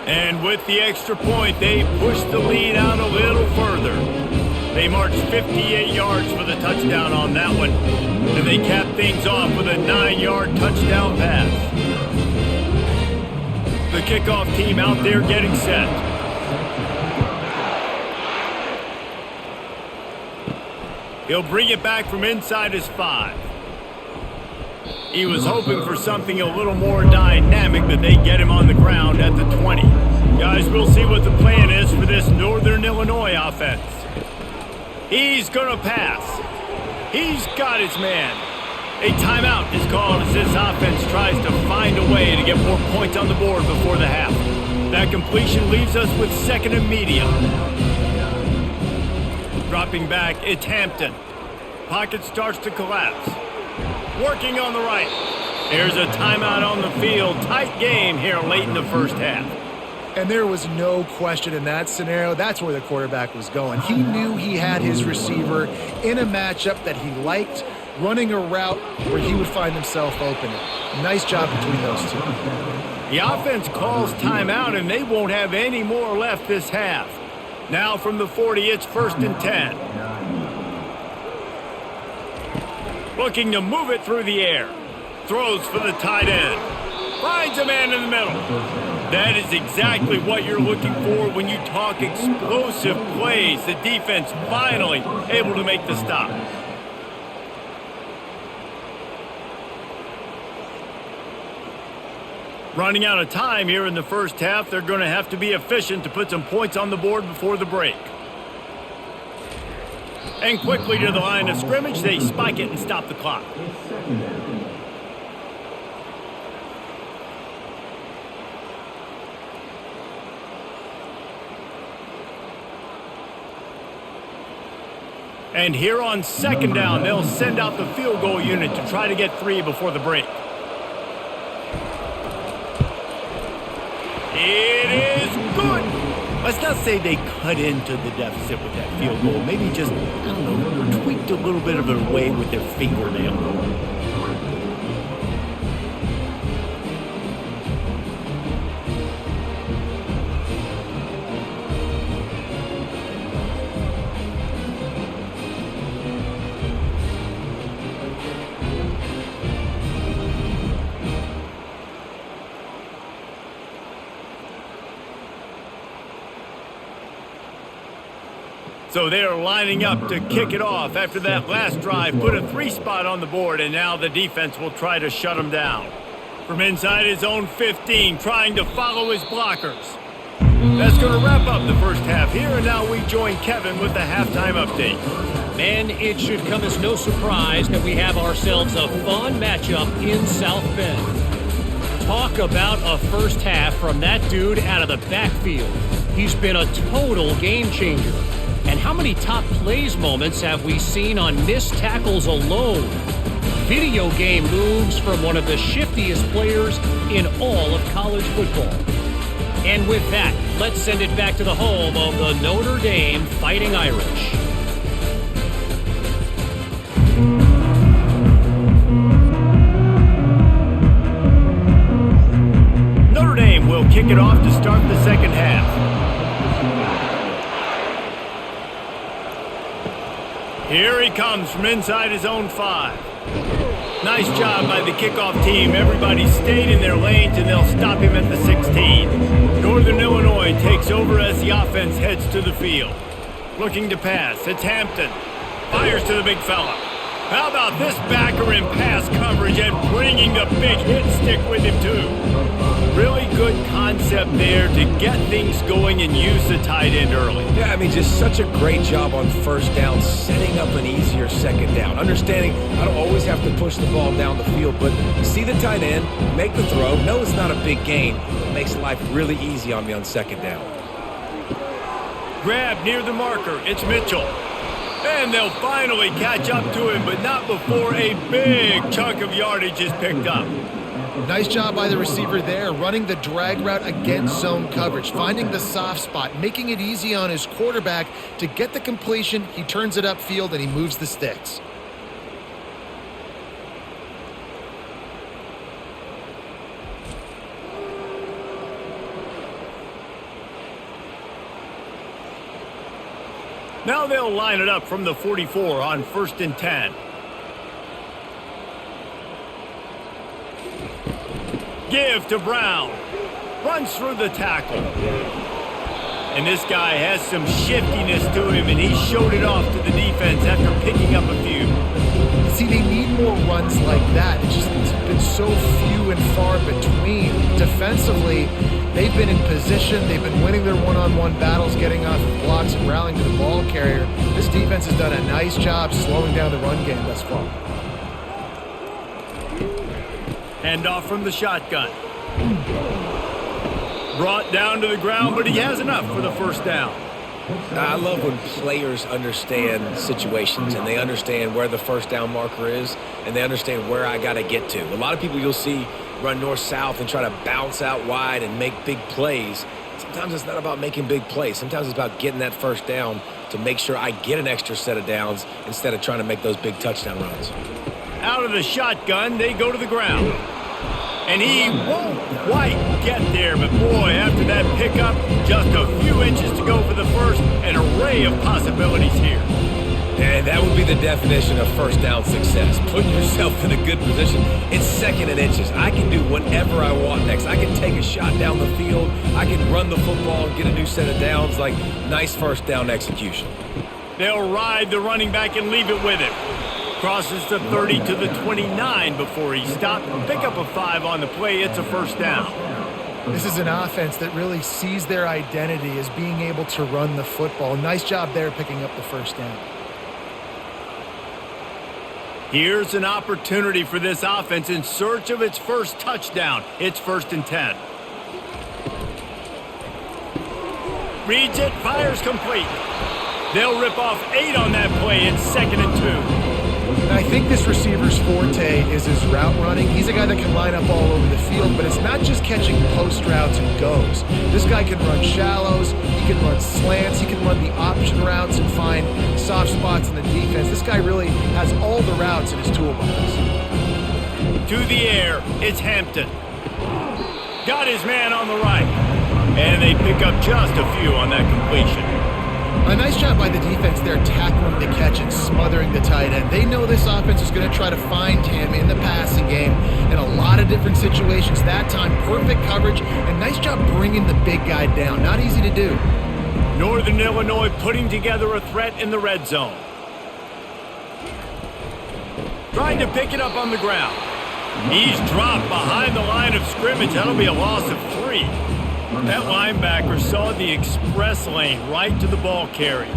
And with the extra point, they push the lead out a little further. They march 58 yards for the touchdown on that one. And they cap things off with a 9-yard touchdown pass. The kickoff team out there getting set. He'll bring it back from inside his 5. He was hoping for something a little more dynamic, but they get him on the ground at the 20. Guys, we'll see what the plan is for this Northern Illinois offense. He's going to pass. He's got his man. A timeout is called as this offense tries to find a way to get more points on the board before the half. That completion leaves us with 2nd and medium. Dropping back, it's Hampton. Pocket starts to collapse. Working on the right. There's a timeout on the field. Tight game here late in the first half. And there was no question in that scenario. That's where the quarterback was going. He knew he had his receiver in a matchup that he liked, running a route where he would find himself open. Nice job between those two. The offense calls timeout, and they won't have any more left this half. Now from the 40, it's 1st and 10. Looking to move it through the air. Throws for the tight end. Finds a man in the middle. That is exactly what you're looking for when you talk explosive plays. The defense finally able to make the stop. Running out of time here in the first half, they're going to have to be efficient to put some points on the board before the break. And quickly to the line of scrimmage, they spike it and stop the clock. And here on 2nd down, they'll send out the field goal unit to try to get 3 before the break. It is good. Let's not say they cut into the deficit with that field goal. Maybe just, I don't know, tweaked a little bit of a way with their fingernail. So they're lining up to kick it off after that last drive. Put a 3 spot on the board, and now the defense will try to shut them down. From inside his own 15, trying to follow his blockers. That's going to wrap up the first half here, and now we join Kevin with the halftime update. Man, it should come as no surprise that we have ourselves a fun matchup in South Bend. Talk about a first half from that dude out of the backfield. He's been a total game changer. And how many top plays moments have we seen on missed tackles alone? Video game moves from one of the shiftiest players in all of college football. And with that, let's send it back to the home of the Notre Dame Fighting Irish. Notre Dame will kick it off to start the second half. Here he comes from inside his own 5. Nice job by the kickoff team. Everybody stayed in their lanes, and they'll stop him at the 16. Northern Illinois takes over as the offense heads to the field. Looking to pass. It's Hampton. Fires to the big fella. How about this backer in pass coverage and bringing the big hit stick with him, too? Really good concept there to get things going and use the tight end early. Yeah, I mean, just such a great job on first down, setting up an easier second down. Understanding I don't always have to push the ball down the field, but see the tight end, make the throw. No, it's not a big gain. It makes life really easy on me on second down. Grab near the marker. It's Mitchell. And they'll finally catch up to him, but not before a big chunk of yardage is picked up. Nice job by the receiver there, running the drag route against zone coverage, finding the soft spot, making it easy on his quarterback to get the completion. He turns it upfield, and he moves the sticks. Now they'll line it up from the 44 on 1st and 10. Give to Brown. Runs through the tackle. And this guy has some shiftiness to him, and he showed it off to the defense after picking up a few. See, they need more runs like that. It's been so few and far between. Defensively, they've been in position. They've been winning their one-on-one battles, getting off of blocks and rallying to the ball carrier. This defense has done a nice job slowing down the run game thus far. Handoff from the shotgun. Brought down to the ground, but he has enough for the first down. I love when players understand situations and they understand where the first down marker is and they understand where I got to get to. A lot of people you'll see run north-south and try to bounce out wide and make big plays. Sometimes it's not about making big plays. Sometimes it's about getting that first down to make sure I get an extra set of downs instead of trying to make those big touchdown runs. Out of the shotgun, they go to the ground. And he won't quite get there, but boy, after that pickup, just a few inches to go for the first, an array of possibilities here. And that would be the definition of first down success. Putting yourself in a good position. It's second and inches. I can do whatever I want next. I can take a shot down the field. I can run the football and get a new set of downs. Like, nice first down execution. They'll ride the running back and leave it with him. Crosses the 30 to the 29 before he stopped. Pick up a 5 on the play. It's a first down. This is an offense that really sees their identity as being able to run the football. Nice job there picking up the first down. Here's an opportunity for this offense in search of its first touchdown. It's 1st and 10. Reads it, fires complete. They'll rip off 8 on that play. It's 2nd and 2. I think this receiver's forte is his route running. He's a guy that can line up all over the field, but it's not just catching post routes and goes. This guy can run shallows, he can run slants, he can run the option routes and find soft spots in the defense. This guy really has all the routes in his toolbox. To the air, it's Hampton. Got his man on the right. And they pick up just a few on that completion. A nice job by the defense there, tackling the catch and smothering the tight end. They know this offense is going to try to find him in the passing game in a lot of different situations. That time, perfect coverage, and nice job bringing the big guy down. Not easy to do. Northern Illinois putting together a threat in the red zone. Trying to pick it up on the ground. He's dropped behind the line of scrimmage. That'll be a loss of 3. That linebacker saw the express lane right to the ball carrier.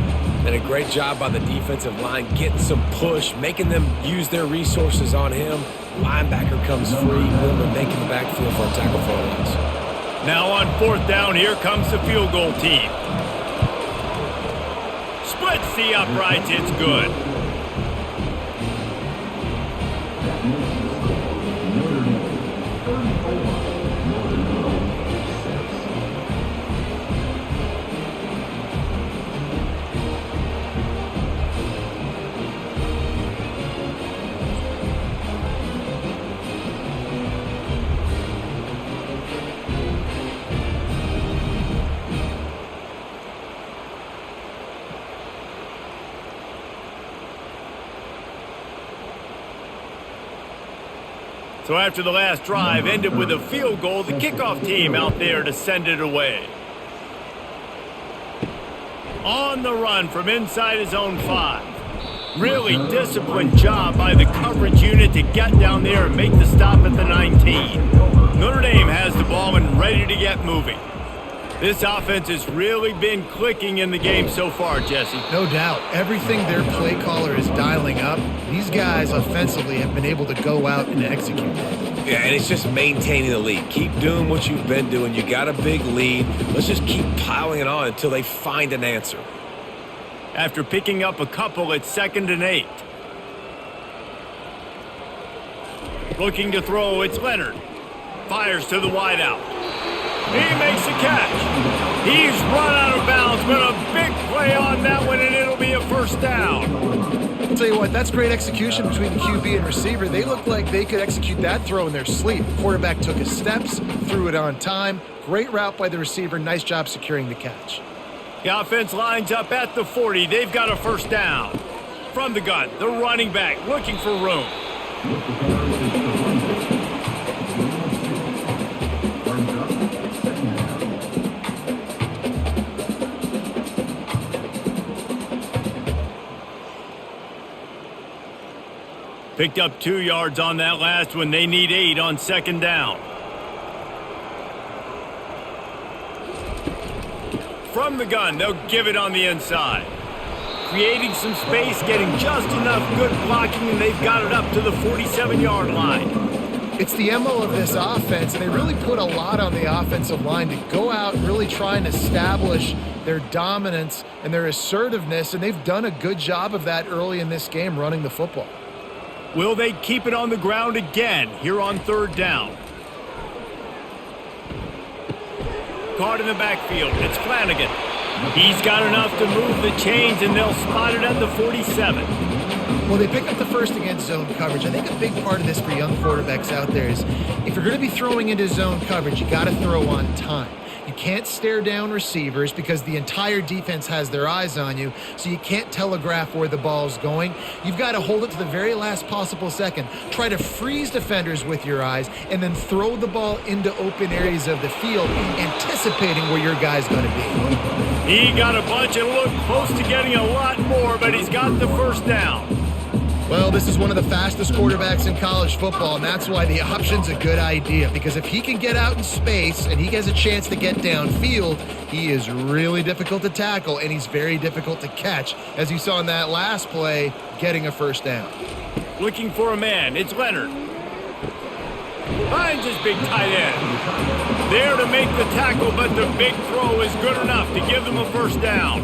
And a great job by the defensive line getting some push, making them use their resources on him. Linebacker comes free, boom, and making the backfield for a tackle for a loss. Now on 4th down, here comes the field goal team. Splits the uprights, it's good. So after the last drive ended with a field goal, the kickoff team out there to send it away. On the run from inside his own 5. Really disciplined job by the coverage unit to get down there and make the stop at the 19. Notre Dame has the ball and ready to get moving. This offense has really been clicking in the game so far, Jesse. No doubt. Everything their play caller is dialing up, these guys offensively have been able to go out and execute. Yeah, and it's just maintaining the lead. Keep doing what you've been doing. You got a big lead. Let's just keep piling it on until they find an answer. After picking up a couple, it's 2nd and 8. Looking to throw, it's Leonard. Fires to the wideout. He makes the catch. He's run out of bounds, but a big play on that one, and it'll be a first down. I'll tell you what, that's great execution between the QB and receiver. They look like they could execute that throw in their sleep. Quarterback took his steps, threw it on time. Great route by the receiver. Nice job securing the catch. The offense lines up at the 40. They've got a first down. From the gun, the running back looking for room. Picked up 2 yards on that last one. They need 8 on 2nd down. From the gun, they'll give it on the inside. Creating some space, getting just enough good blocking, and they've got it up to the 47-yard line. It's the MO of this offense, and they really put a lot on the offensive line to go out and really try and establish their dominance and their assertiveness, and they've done a good job of that early in this game running the football. Will they keep it on the ground again here on third down? Caught in the backfield. It's Flanagan. He's got enough to move the chains, and they'll spot it at the 47. Well, they pick up the first against zone coverage. I think a big part of this for young quarterbacks out there is if you're going to be throwing into zone coverage, you got to throw on time. You can't stare down receivers because the entire defense has their eyes on you, so you can't telegraph where the ball's going. You've got to hold it to the very last possible second. Try to freeze defenders with your eyes and then throw the ball into open areas of the field, anticipating where your guy's going to be. He got a bunch and looked close to getting a lot more, but he's got the first down. Well, this is one of the fastest quarterbacks in college football, and that's why the option's a good idea, because if he can get out in space and he has a chance to get downfield, he is really difficult to tackle, and he's very difficult to catch, as you saw in that last play, getting a first down. Looking for a man. It's Leonard. Finds his big tight end. There to make the tackle, but the big throw is good enough to give them a first down.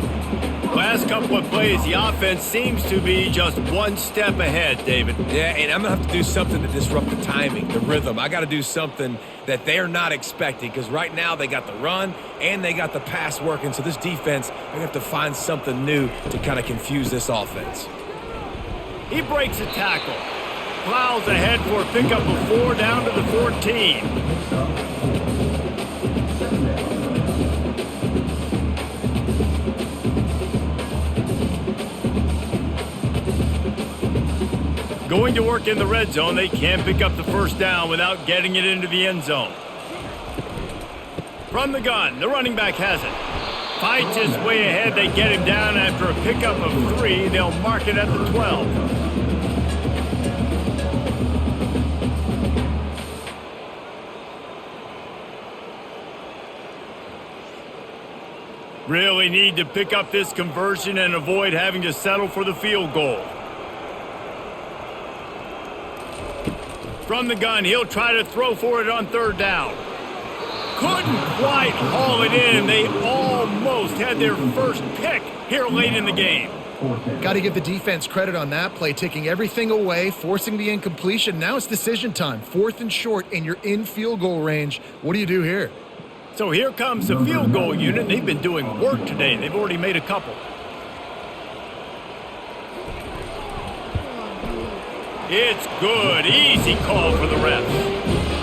Last couple of plays, the offense seems to be just one step ahead, David. Yeah, and I'm going to have to do something to disrupt the timing, the rhythm. I got to do something that they're not expecting, because right now they got the run and they got the pass working, so this defense, they're going to have to find something new to kind of confuse this offense. He breaks a tackle. Plows ahead for a pickup of 4 down to the 14. Going to work in the red zone, they can't pick up the first down without getting it into the end zone. From the gun, the running back has it. Fights his way ahead, they get him down after a pickup of 3. They'll mark it at the 12. Really need to pick up this conversion and avoid having to settle for the field goal. From the gun, he'll try to throw for it on third down. Couldn't quite haul it in. They almost had their first pick here late in the game. Got to give the defense credit on that play, taking everything away, forcing the incompletion. Now it's decision time. 4th and short, and you're in field goal range. What do you do here? So here comes the field goal unit. They've been doing work today. They've already made a couple. It's good. Easy call for the refs.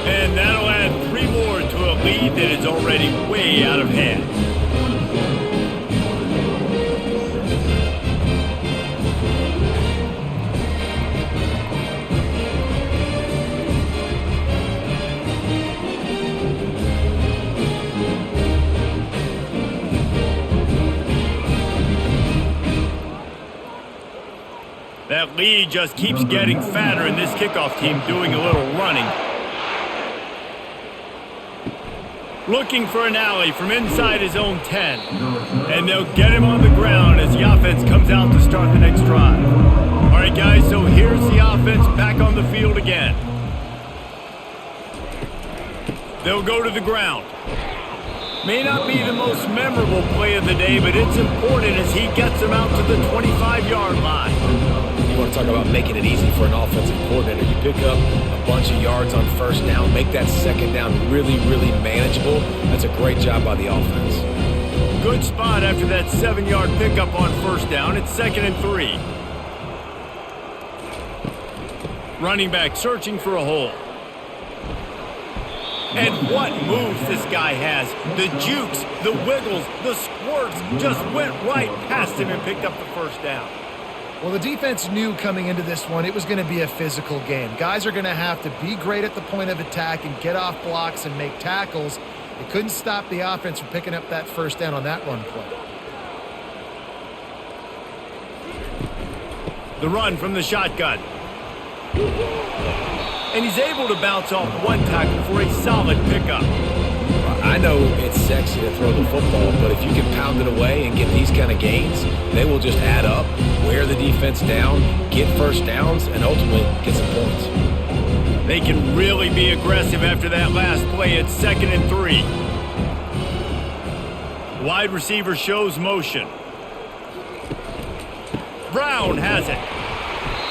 And that'll add 3 more to a lead that is already way out of hand. That lead just keeps getting fatter, and this kickoff team doing a little running. Looking for an alley from inside his own 10. And they'll get him on the ground as the offense comes out to start the next drive. All right, guys, so here's the offense back on the field again. They'll go to the ground. May not be the most memorable play of the day, but it's important as he gets them out to the 25-yard line. You want to talk about making it easy for an offensive coordinator. You pick up a bunch of yards on first down, make that second down really, really manageable. That's a great job by the offense. Good spot after that 7-yard pickup on first down. It's 2nd and 3. Running back searching for a hole. And what moves this guy has. The jukes, the wiggles, the squirts just went right past him and picked up the first down. Well, the defense knew coming into this one it was going to be a physical game. Guys are going to have to be great at the point of attack and get off blocks and make tackles. It couldn't stop the offense from picking up that first down on that run play. The run from the shotgun. And he's able to bounce off one tackle for a solid pickup. I know it's sexy to throw the football, but if you can pound it away and get these kind of gains, they will just add up, wear the defense down, get first downs, and ultimately get some points. They can really be aggressive after that last play at 2nd and 3. Wide receiver shows motion. Brown has it.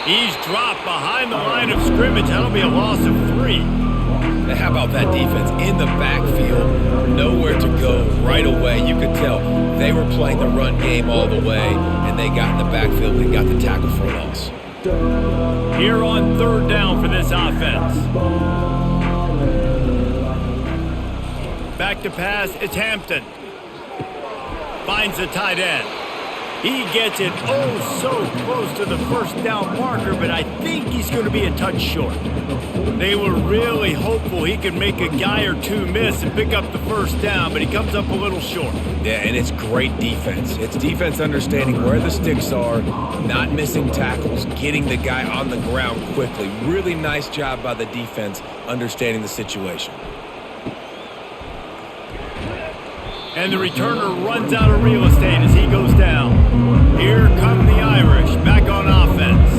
He's dropped behind the line of scrimmage. That'll be a loss of 3. Now, how about that defense in the backfield? Nowhere to go right away. You could tell they were playing the run game all the way, and they got in the backfield and got the tackle for a loss. Here on 3rd down for this offense. Back to pass, it's Hampton. Finds the tight end. He gets it oh so close to the 1st down marker, but I think he's going to be a touch short. They were really hopeful he could make a guy or two miss and pick up the 1st down, but he comes up a little short. Yeah, and it's great defense. It's defense understanding where the sticks are, not missing tackles, getting the guy on the ground quickly. Really nice job by the defense understanding the situation. And the returner runs out of real estate as he goes down. Here come the Irish back on offense.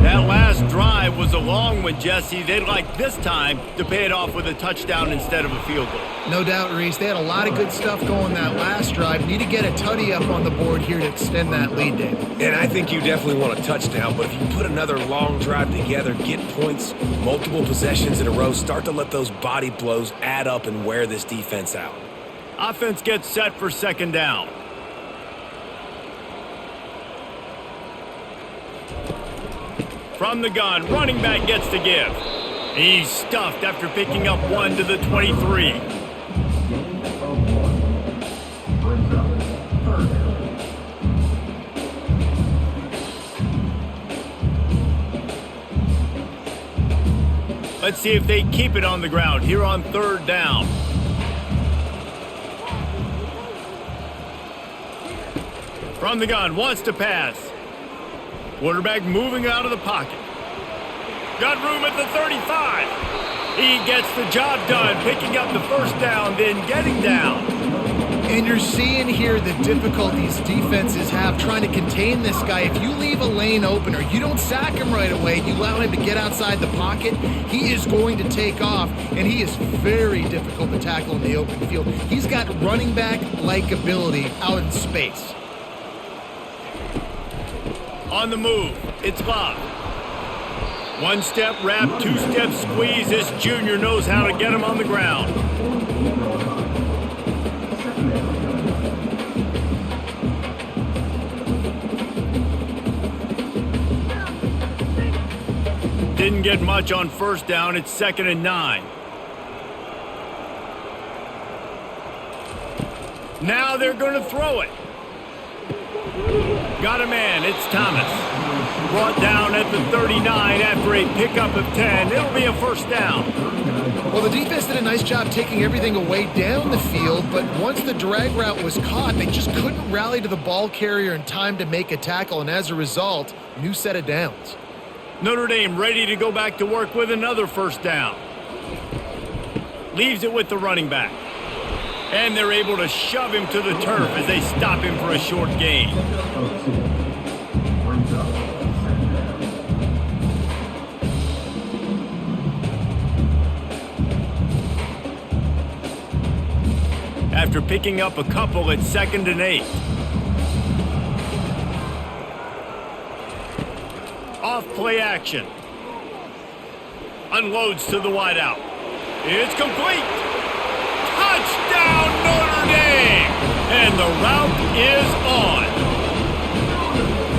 That last drive was a long one, Jesse. They'd like this time to pay it off with a touchdown instead of a field goal. No doubt, Reese. They had a lot of good stuff going that last drive. Need to get a tutty up on the board here to extend that lead, David. And I think you definitely want a touchdown, but if you put another long drive together, get points, multiple possessions in a row, start to let those body blows add up and wear this defense out. Offense gets set for 2nd down. From the gun, running back gets to give. He's stuffed after picking up 1 to the 23. Let's see if they keep it on the ground here on 3rd down. From the gun, wants to pass. Quarterback moving out of the pocket. Got room at the 35. He gets the job done, picking up the 1st down, then getting down. And you're seeing here the difficulties defenses have trying to contain this guy. If you leave a lane open or you don't sack him right away, you allow him to get outside the pocket, he is going to take off, and he is very difficult to tackle in the open field. He's got running back-like ability out in space. On the move, it's Bob. 1-step wrap, 2-step squeeze. This junior knows how to get him on the ground. Didn't get much on 1st down. It's 2nd and 9. Now they're going to throw it. Got a man, it's Thomas. Brought down at the 39 after a pickup of 10. It'll be a 1st down. Well, the defense did a nice job taking everything away down the field, but once the drag route was caught, they just couldn't rally to the ball carrier in time to make a tackle, and as a result, new set of downs. Notre Dame ready to go back to work with another 1st down. Leaves it with the running back. And they're able to shove him to the turf as they stop him for a short gain. After picking up a couple at 2nd and 8. Off play action. Unloads to the wideout. It's complete. Touchdown, Notre Dame! And the route is on.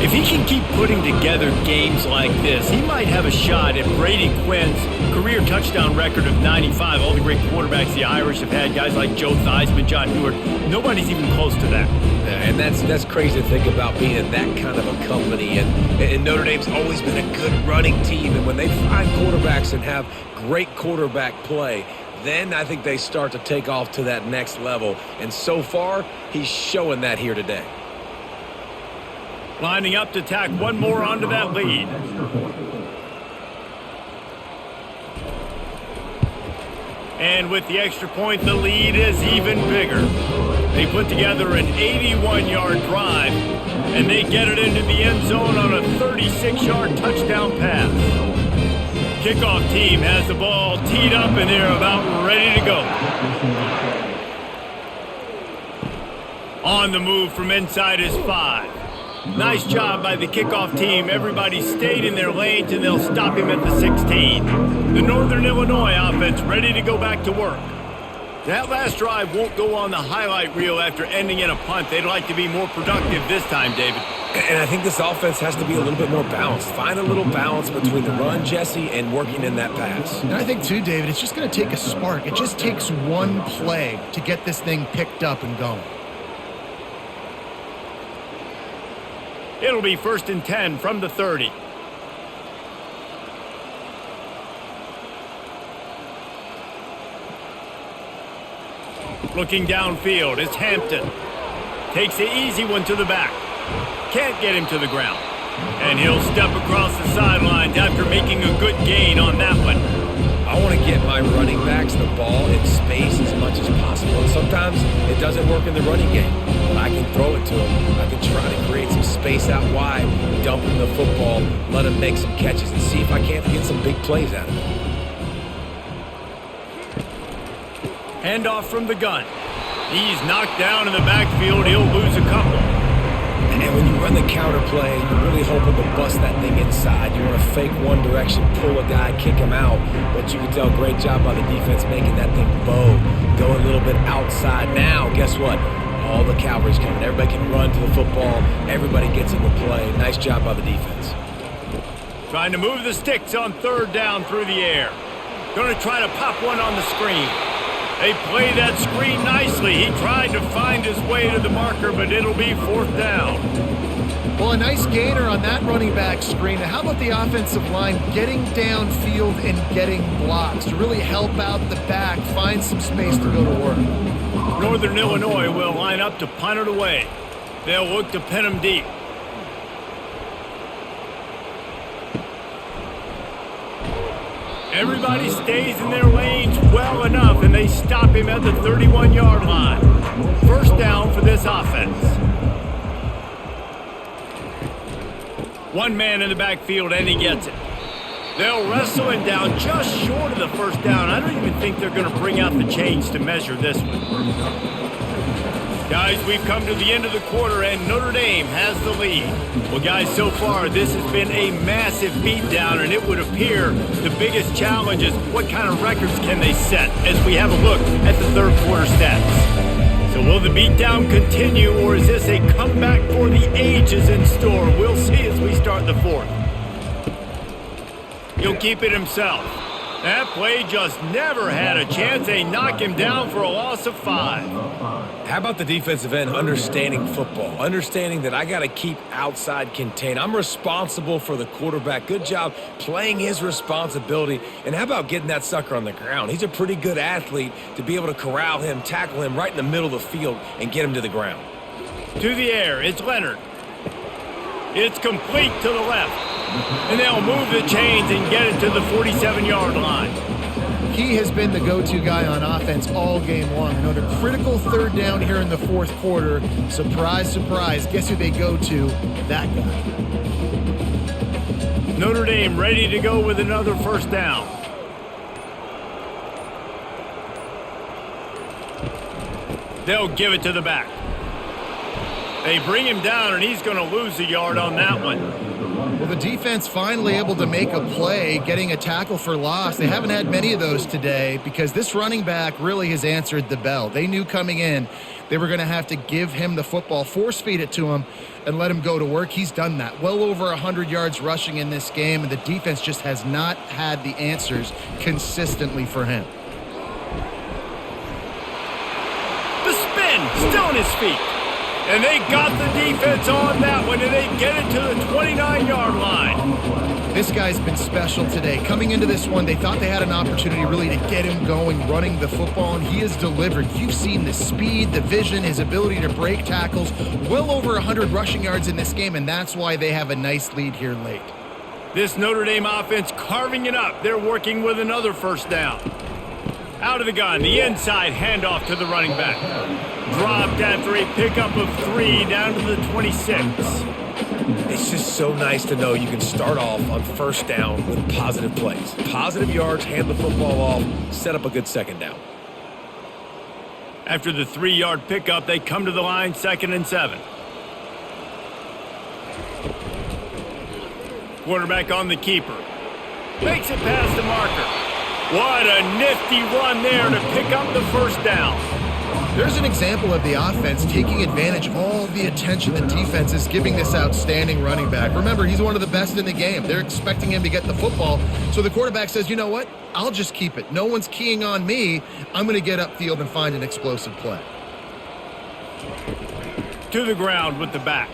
If he can keep putting together games like this, he might have a shot at Brady Quinn's career touchdown record of 95. All the great quarterbacks the Irish have had, guys like Joe Theismann, John Hewitt, nobody's even close to that. Yeah, and that's crazy to think about being in that kind of a company. And Notre Dame's always been a good running team. And when they find quarterbacks and have great quarterback play, then I think they start to take off to that next level. And so far, he's showing that here today. Lining up to tack one more onto that lead. And with the extra point, the lead is even bigger. They put together an 81-yard drive, and they get it into the end zone on a 36-yard touchdown pass. Kickoff team has the ball teed up and they're about ready to go. On the move from inside is 5. Nice job by the kickoff team. Everybody stayed in their lanes and they'll stop him at the 16. The Northern Illinois offense ready to go back to work. That last drive won't go on the highlight reel after ending in a punt. They'd like to be more productive this time, David. And I think this offense has to be a little bit more balanced. Find a little balance between the run, Jesse, and working in that pass. And I think, too, David, it's just going to take a spark. It just takes one play to get this thing picked up and going. It'll be 1st and 10 from the 30. Looking downfield, it's Hampton. Takes the easy one to the back. Can't get him to the ground. And he'll step across the sidelines after making a good gain on that one. I want to get my running backs the ball in space as much as possible. And sometimes it doesn't work in the running game, but I can throw it to him. I can try to create some space out wide, dump him the football, let him make some catches, and see if I can't get some big plays out of him. Handoff from the gun. He's knocked down in the backfield. He'll lose a couple. And when you run the counter play, you're really hoping to bust that thing inside. You want to fake one direction, pull a guy, kick him out. But you can tell, great job by the defense making that thing bow. Go a little bit outside. Now, guess what? All the cavalry's coming. Everybody can run to the football. Everybody gets in the play. Nice job by the defense. Trying to move the sticks on 3rd down through the air. Going to try to pop one on the screen. They play that screen nicely. He tried to find his way to the marker, but it'll be 4th down. Well, a nice gainer on that running back screen. How about the offensive line getting downfield and getting blocks to really help out the back, find some space to go to work? Northern Illinois will line up to punt it away. They'll look to pin him deep. Everybody stays in their lanes well enough, and they stop him at the 31-yard line. 1st down for this offense. One man in the backfield, and he gets it. They'll wrestle him down just short of the 1st down. I don't even think they're going to bring out the chains to measure this one. Guys, we've come to the end of the quarter, and Notre Dame has the lead. Well, guys, so far, this has been a massive beatdown, and it would appear the biggest challenge is what kind of records can they set as we have a look at the 3rd quarter stats. So will the beatdown continue, or is this a comeback for the ages in store? We'll see as we start the 4th. He'll keep it himself. That play just never had a chance. They knock him down for a loss of 5. How about the defensive end understanding football, understanding that I got to keep outside contained. I'm responsible for the quarterback. Good job playing his responsibility. And how about getting that sucker on the ground? He's a pretty good athlete to be able to corral him, tackle him right in the middle of the field and get him to the ground. To the air, it's Leonard. It's complete to the left. And they'll move the chains and get it to the 47-yard line. He has been the go-to guy on offense all game long. And on a critical 3rd down here in the 4th quarter, surprise, surprise, guess who they go to? That guy. Notre Dame ready to go with another 1st down. They'll give it to the back. They bring him down, and he's going to lose a yard on that one. Well, the defense finally able to make a play, getting a tackle for loss. They haven't had many of those today because this running back really has answered the bell. They knew coming in they were going to have to give him the football, force feed it to him, and let him go to work. He's done that. Well over 100 yards rushing in this game, and the defense just has not had the answers consistently for him. The spin, still on his feet. And they got the defense on that one, and they get it to the 29-yard line. This guy's been special today. Coming into this one, they thought they had an opportunity really to get him going, running the football, and he has delivered. You've seen the speed, the vision, his ability to break tackles. Well over 100 rushing yards in this game, and that's why they have a nice lead here late. This Notre Dame offense carving it up. They're working with another 1st down. Out of the gun, the inside handoff to the running back. Dropped after a pickup of 3 down to the 26. It's just so nice to know you can start off on first down with positive plays. Positive yards, hand the football off, set up a good second down. After the 3-yard pickup, they come to the line, 2nd and 7. Quarterback on the keeper. Makes it past the marker. What a nifty run there to pick up the first down. There's an example of the offense taking advantage of all the attention the defense is giving this outstanding running back. Remember, he's one of the best in the game. They're expecting him to get the football. So the quarterback says, you know what? I'll just keep it. No one's keying on me. I'm going to get upfield and find an explosive play. To the ground with the back.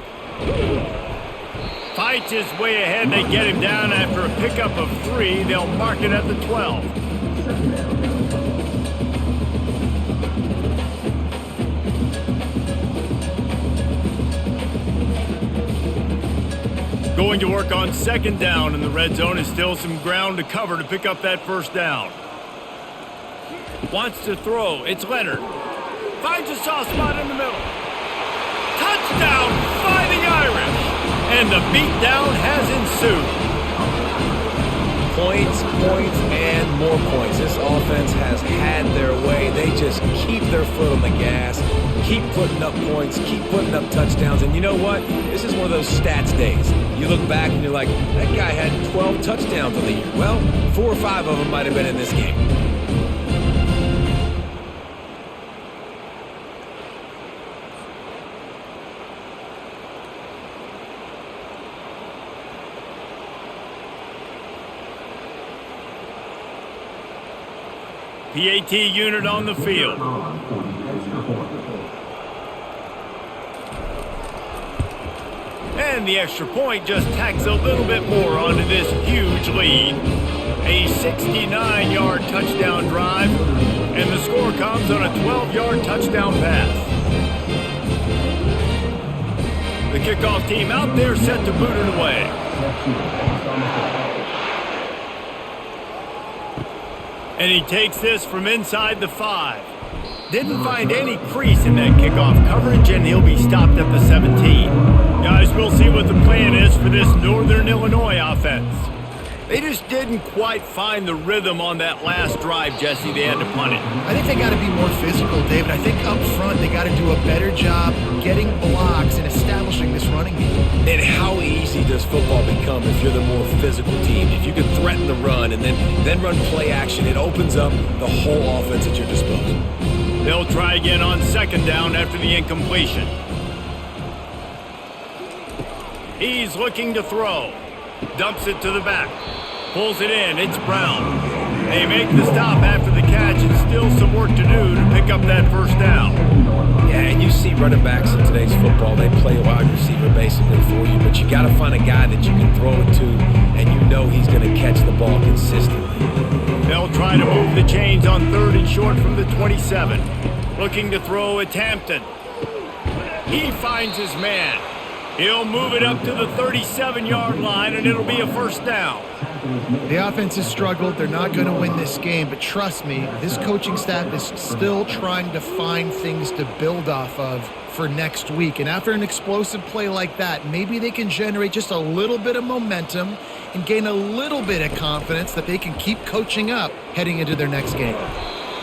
Fights his way ahead. They get him down after a pickup of 3. They'll mark it at the 12. Going to work on 2nd down in the red zone is still some ground to cover to pick up that first down. Wants to throw. It's Leonard. Finds a soft spot in the middle. Touchdown, Fighting Irish. And the beatdown has ensued. Points, and more points. This offense has had their way. They just keep their foot on the gas, keep putting up points, keep putting up touchdowns. And you know what? This is one of those stats days. You look back and you're like, that guy had 12 touchdowns on the year. Well, 4 or 5 of them might have been in this game. PAT unit on the field. And the extra point just tacks a little bit more onto this huge lead. A 69-yard touchdown drive, and the score comes on a 12-yard touchdown pass. The kickoff team out there set to boot it away. And he takes this from inside the 5. Didn't find any crease in that kickoff coverage, and he'll be stopped at the 17. Guys, we'll see what the plan is for this Northern Illinois offense. They just didn't quite find the rhythm on that last drive, Jesse. They had to punt it. I think they got to be more physical, David. I think up front they got to do a better job getting blocks and establishing this running game. And how easy does football become if you're the more physical team? If you can threaten the run and then run play action, it opens up the whole offense at your disposal. They'll try again on 2nd down after the incompletion. He's looking to throw. Dumps it to the back. Pulls it in. It's Brown. They make the stop after the catch, and still some work to do to pick up that first down. Yeah, and you see running backs in today's football, they play a wide receiver basically for you, but you got to find a guy that you can throw it to, and you know he's going to catch the ball consistently. They'll try to move the chains on 3rd and short from the 27. Looking to throw at Hampton. He finds his man. He'll move it up to the 37-yard line, and it'll be a first down. The offense has struggled. They're not going to win this game, but trust me, this coaching staff is still trying to find things to build off of for next week. And after an explosive play like that, maybe they can generate just a little bit of momentum and gain a little bit of confidence that they can keep coaching up heading into their next game.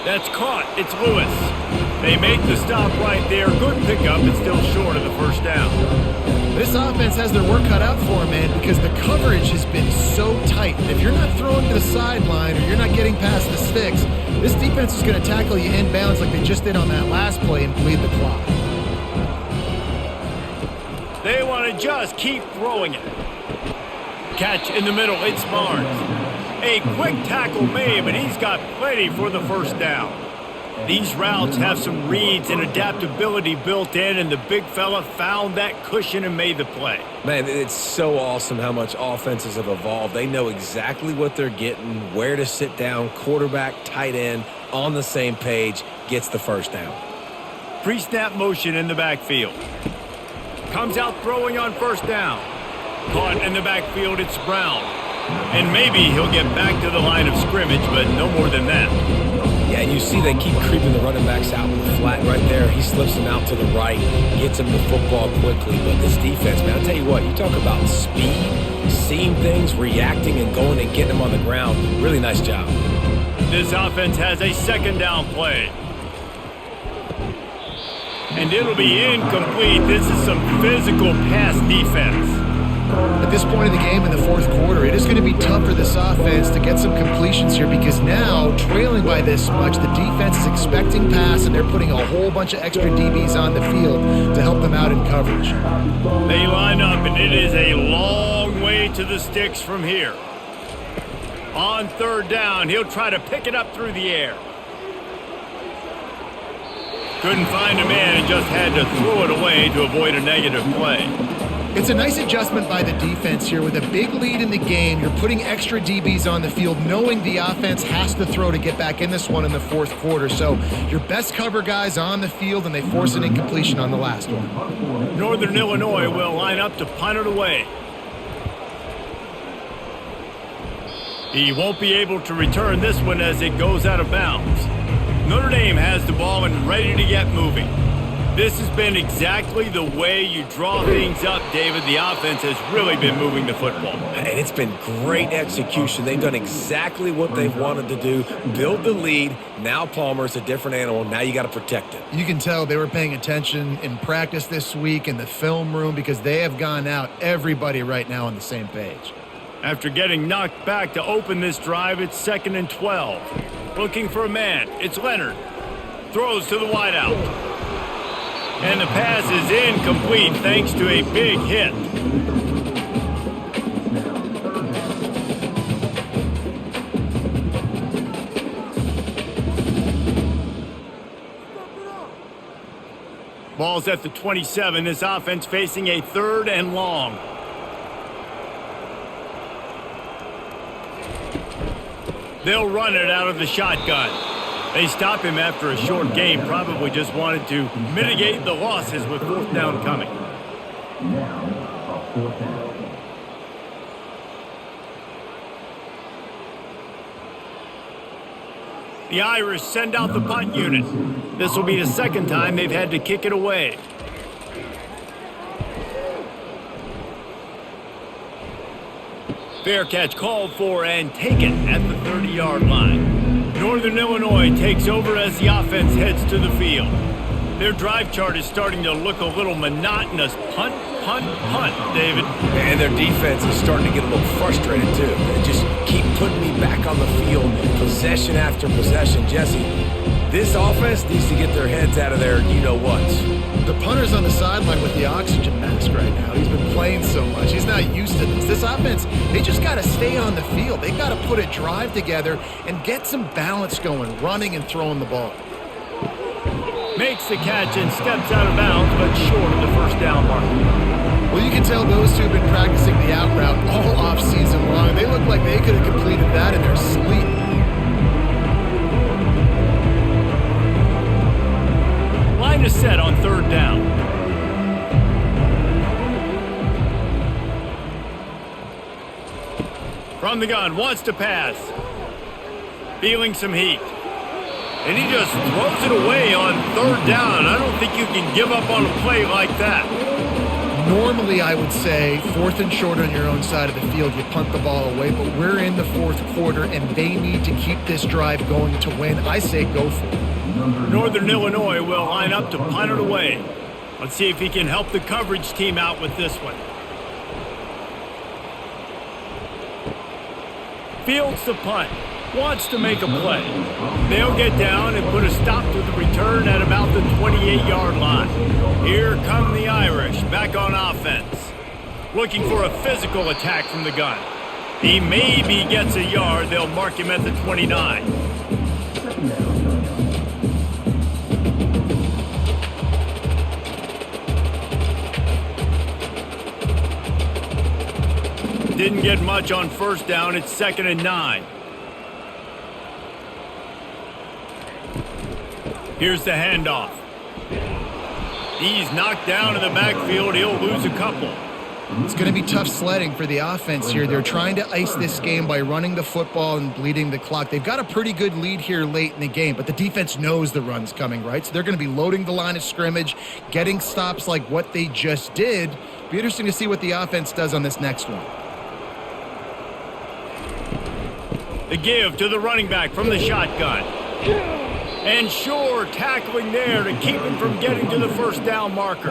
That's caught. It's Lewis. They make the stop right there. Good pickup, but still short of the first down. This offense has their work cut out for them, man, because the coverage has been so tight. And if you're not throwing to the sideline or you're not getting past the sticks, this defense is going to tackle you inbounds like they just did on that last play and bleed the clock. They want to just keep throwing it. Catch in the middle. It's Barnes. A quick tackle made, but he's got plenty for the first down. These routes have some reads and adaptability built in, and the big fella found that cushion and made the play. Man, it's so awesome how much offenses have evolved. They know exactly what they're getting, where to sit down, quarterback, tight end, on the same page, gets the first down. Pre-snap motion in the backfield. Comes out throwing on first down. Caught in the backfield, it's Brown. And maybe he'll get back to the line of scrimmage, but no more than that. Yeah, and you see they keep creeping the running backs out in the flat right there. He slips them out to the right, gets them the football quickly. But this defense, man, I'll tell you what, you talk about speed, seeing things, reacting, and going and getting them on the ground. Really nice job. This offense has a second down play. And it'll be incomplete. This is some physical pass defense. At this point of the game in the fourth quarter, it is going to be tough for this offense to get some completions here because now, trailing by this much, the defense is expecting pass and they're putting a whole bunch of extra DBs on the field to help them out in coverage. They line up, and it is a long way to the sticks from here. On third down, he'll try to pick it up through the air. Couldn't find a man and just had to throw it away to avoid a negative play. It's a nice adjustment by the defense here. With a big lead in the game, you're putting extra DBs on the field, knowing the offense has to throw to get back in this one in the fourth quarter. So your best cover guys on the field, and they force an incompletion on the last one. Northern Illinois will line up to punt it away. He won't be able to return this one as it goes out of bounds. Notre Dame has the ball and ready to get moving. This has been exactly the way you draw things up, David. The offense has really been moving the football. And it's been great execution. They've done exactly what they've wanted to do. Build the lead. Now Palmer's a different animal. Now you got to protect it. You can tell they were paying attention in practice this week in the film room because they have gone out, everybody right now on the same page. After getting knocked back to open this drive, it's 2nd and 12. Looking for a man. It's Leonard. Throws to the wideout. And the pass is incomplete thanks to a big hit. Ball's at the 27. This offense facing a 3rd and long. They'll run it out of the shotgun. They stop him after a short game, probably just wanted to mitigate the losses with 4th down coming. The Irish send out the punt unit. This will be the 2nd time they've had to kick it away. Fair catch called for and taken at the 30-yard line. Northern Illinois takes over as the offense heads to the field. Their drive chart is starting to look a little monotonous. Punt, punt, punt, David. And their defense is starting to get a little frustrated, too. They just keep putting me back on the field, possession after possession. Jesse, this offense needs to get their heads out of their you-know-whats. The punter's on the sideline with the oxygen mask right now. He's been playing so much. He's not used to this. This offense, they just got to stay on the field. They got to put a drive together and get some balance going, running and throwing the ball. Makes the catch and steps out of bounds, but short of the 1st down mark. Well, you can tell those two have been practicing the out route all off-season long. They look like they could have completed that in their sleep. Line is set on 3rd down. From the gun, wants to pass. Feeling some heat. And he just throws it away on 3rd down. I don't think you can give up on a play like that. Normally, I would say 4th and short on your own side of the field, you punt the ball away, but we're in the 4th quarter, and they need to keep this drive going to win. I say go for it. Northern Illinois will line up to punt it away. Let's see if he can help the coverage team out with this one. Fields the punt. Wants to make a play. They'll get down and put a stop to the return at about the 28-yard line. Here come the Irish back on offense. Looking for a physical attack from the gun. He maybe gets a yard. They'll mark him at the 29. Didn't get much on 1st down. It's 2nd and 9. Here's the handoff. He's knocked down in the backfield. He'll lose a couple. It's going to be tough sledding for the offense here. They're trying to ice this game by running the football and bleeding the clock. They've got a pretty good lead here late in the game, but the defense knows the run's coming, right? So they're going to be loading the line of scrimmage, getting stops like what they just did. Be interesting to see what the offense does on this next one. The give to the running back from the shotgun. And Shore tackling there to keep him from getting to the first down marker.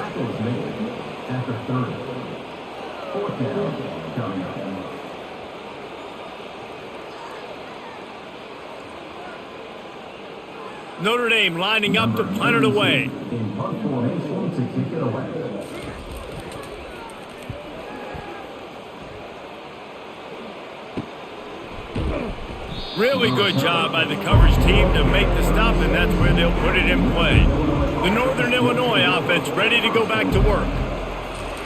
Notre Dame lining up to punt it away. Really good job by the coverage team to make the stop, and that's where they'll put it in play. The Northern Illinois offense ready to go back to work.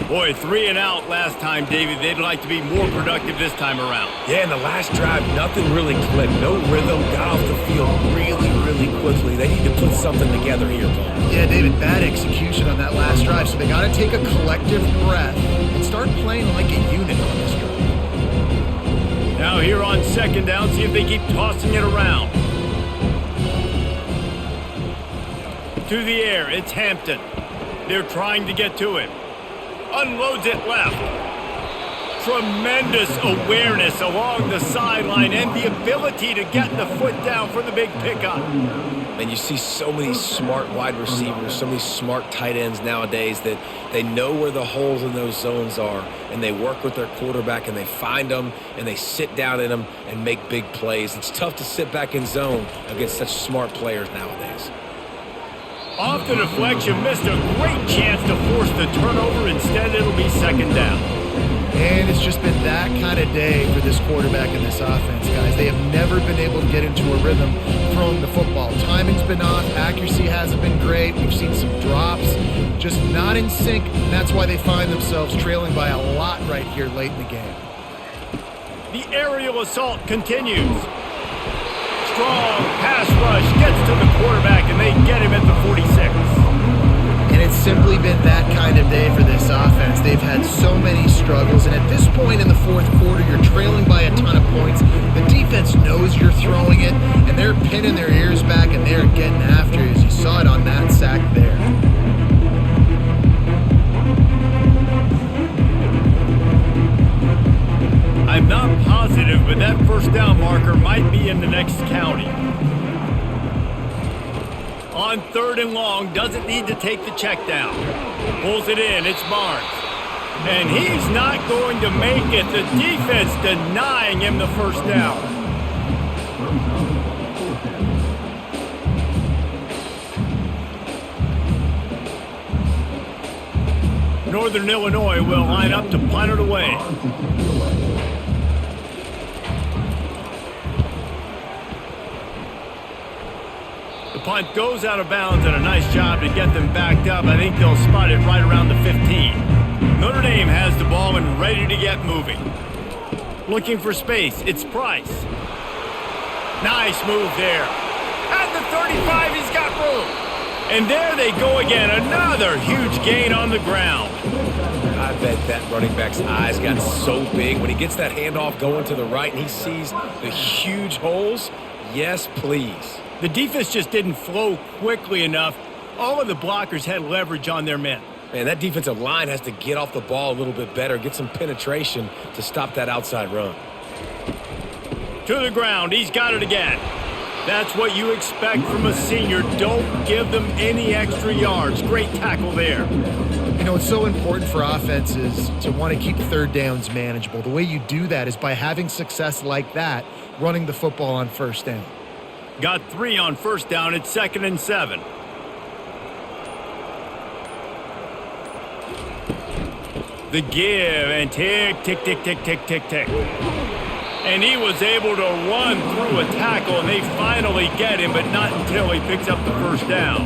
Boy, 3 and out last time, David. They'd like to be more productive this time around. Yeah, in the last drive, nothing really clicked. No rhythm, got off the field really quickly. They need to put something together here, Paul. Yeah, David, bad execution on that last drive, so they got to take a collective breath and start playing like a unit on this drive. Now here on second down, see if they keep tossing it around. To the air, it's Hampton. They're trying to get to him. Unloads it left. Tremendous awareness along the sideline and the ability to get the foot down for the big pickup. And you see so many smart wide receivers, so many smart tight ends nowadays that they know where the holes in those zones are, and they work with their quarterback, and they find them, and they sit down in them and make big plays. It's tough to sit back in zone against such smart players nowadays. Off the deflection, missed a great chance to force the turnover. Instead, it'll be second down. And it's just been that kind of day for this quarterback and this offense, guys. They have never been able to get into a rhythm throwing the football. Timing's been off. Accuracy hasn't been great. We've seen some drops, just not in sync. And that's why they find themselves trailing by a lot right here late in the game. The aerial assault continues. Strong pass rush gets to the quarterback, and they get him at the 46. And it's simply been that kind of day for this offense. They've had so many struggles, and at this point in the fourth quarter, you're trailing by a ton of points. The defense knows you're throwing it, and they're pinning their ears back, and they're getting after you, as you saw it on that sack there. I'm not positive, but that first down marker might be in the next county. On third and long, doesn't need to take the check down. Pulls it in, it's Barnes. And he's not going to make it. The defense denying him the first down. Northern Illinois will line up to punt it away. Punt goes out of bounds, and a nice job to get them backed up. I think they'll spot it right around the 15. Notre Dame has the ball and ready to get moving. Looking for space, it's Price. Nice move there. At the 35, he's got room. And there they go again, another huge gain on the ground. I bet that running back's eyes got so big when he gets that handoff going to the right and he sees the huge holes. Yes, please. The defense just didn't flow quickly enough. All of the blockers had leverage on their men. Man, that defensive line has to get off the ball a little bit better, get some penetration to stop that outside run. To the ground, he's got it again. That's what you expect from a senior. Don't give them any extra yards. Great tackle there. You know, it's so important for offenses to want to keep third downs manageable. The way you do that is by having success like that, running the football on first down. Got 3 on first down. It's 2nd and 7. The give, and tick, tick, tick, tick, tick, tick, tick. And he was able to run through a tackle, and they finally get him, but not until he picks up the first down.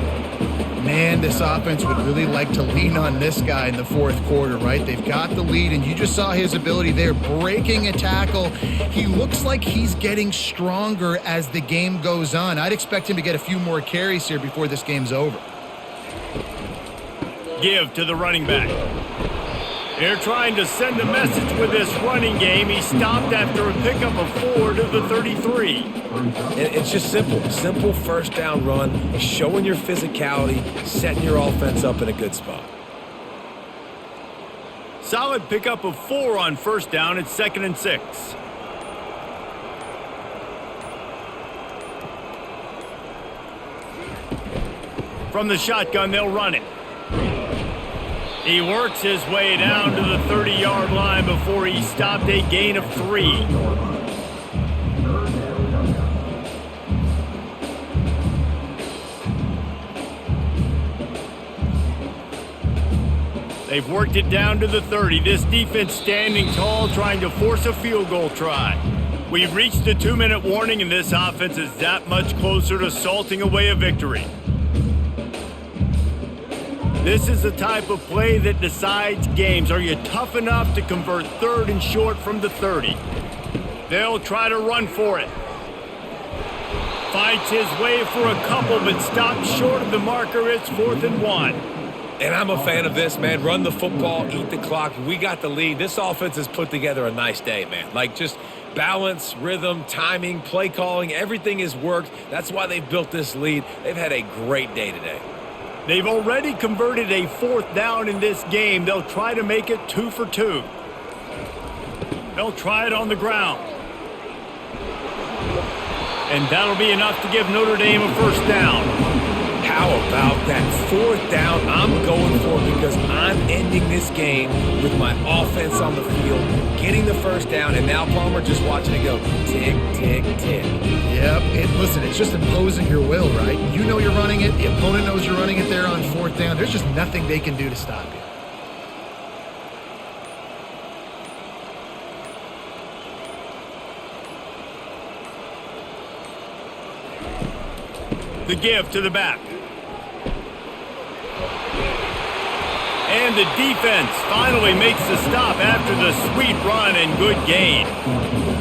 Man, this offense would really like to lean on this guy in the fourth quarter, right? They've got the lead, and you just saw his ability there, breaking a tackle. He looks like he's getting stronger as the game goes on. I'd expect him to get a few more carries here before this game's over. Give to the running back. They're trying to send a message with this running game. He stopped after a pickup of 4 to the 33. It's just simple. Simple first down run, showing your physicality, setting your offense up in a good spot. Solid pickup of 4 on first down. It's 2nd and 6. From the shotgun, they'll run it. He works his way down to the 30-yard line before he stopped, a gain of 3. They've worked it down to the 30. This defense standing tall, trying to force a field goal try. We've reached the 2-minute warning, and this offense is that much closer to salting away a victory. This is the type of play that decides games. Are you tough enough to convert 3rd and short from the 30? They'll try to run for it. Fights his way for a couple, but stops short of the marker. It's 4th and 1. And I'm a fan of this, man. Run the football, eat the clock. We got the lead. This offense has put together a nice day, man. Like, just balance, rhythm, timing, play calling, everything has worked. That's why they've built this lead. They've had a great day today. They've already converted a 4th down in this game. They'll try to make it 2 for 2. They'll try it on the ground. And that'll be enough to give Notre Dame a first down. How about that 4th down? I'm going for it because I'm ending this game with my offense on the field, getting the first down, and now Palmer just watching it go tick, tick, tick. Yep, listen, it's just imposing your will, right? You know you're running it. The opponent knows you're running it there on 4th down. There's just nothing they can do to stop you. The give to the back. And the defense finally makes the stop after the sweet run and good gain.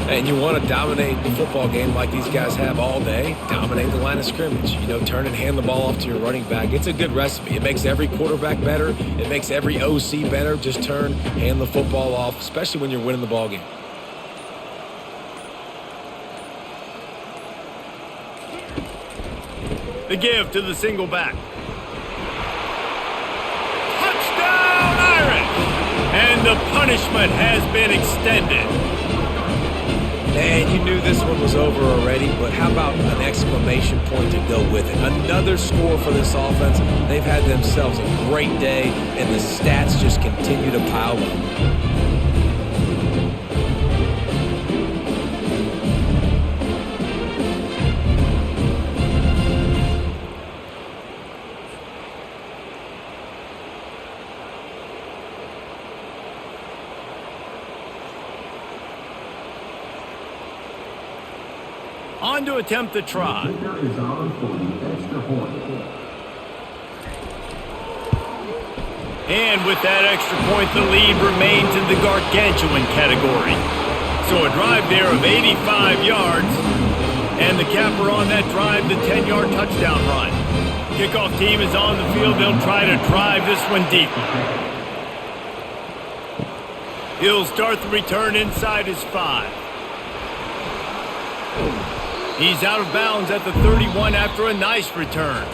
And you want to dominate the football game like these guys have all day, dominate the line of scrimmage. You know, turn and hand the ball off to your running back. It's a good recipe. It makes every quarterback better. It makes every OC better. Just turn, hand the football off, especially when you're winning the ball game. The give to the single back. Touchdown, Irish! And the punishment has been extended. Man, you knew this one was over already, but how about an exclamation point to go with it? Another score for this offense. They've had themselves a great day, and the stats just continue to pile up. On to attempt the try. And with that extra point, the lead remains in the gargantuan category. So a drive there of 85 yards. And the capper on that drive, the 10-yard touchdown run. Kickoff team is on the field. They'll try to drive this one deep. He'll start the return inside his 5. He's out of bounds at the 31 after a nice return.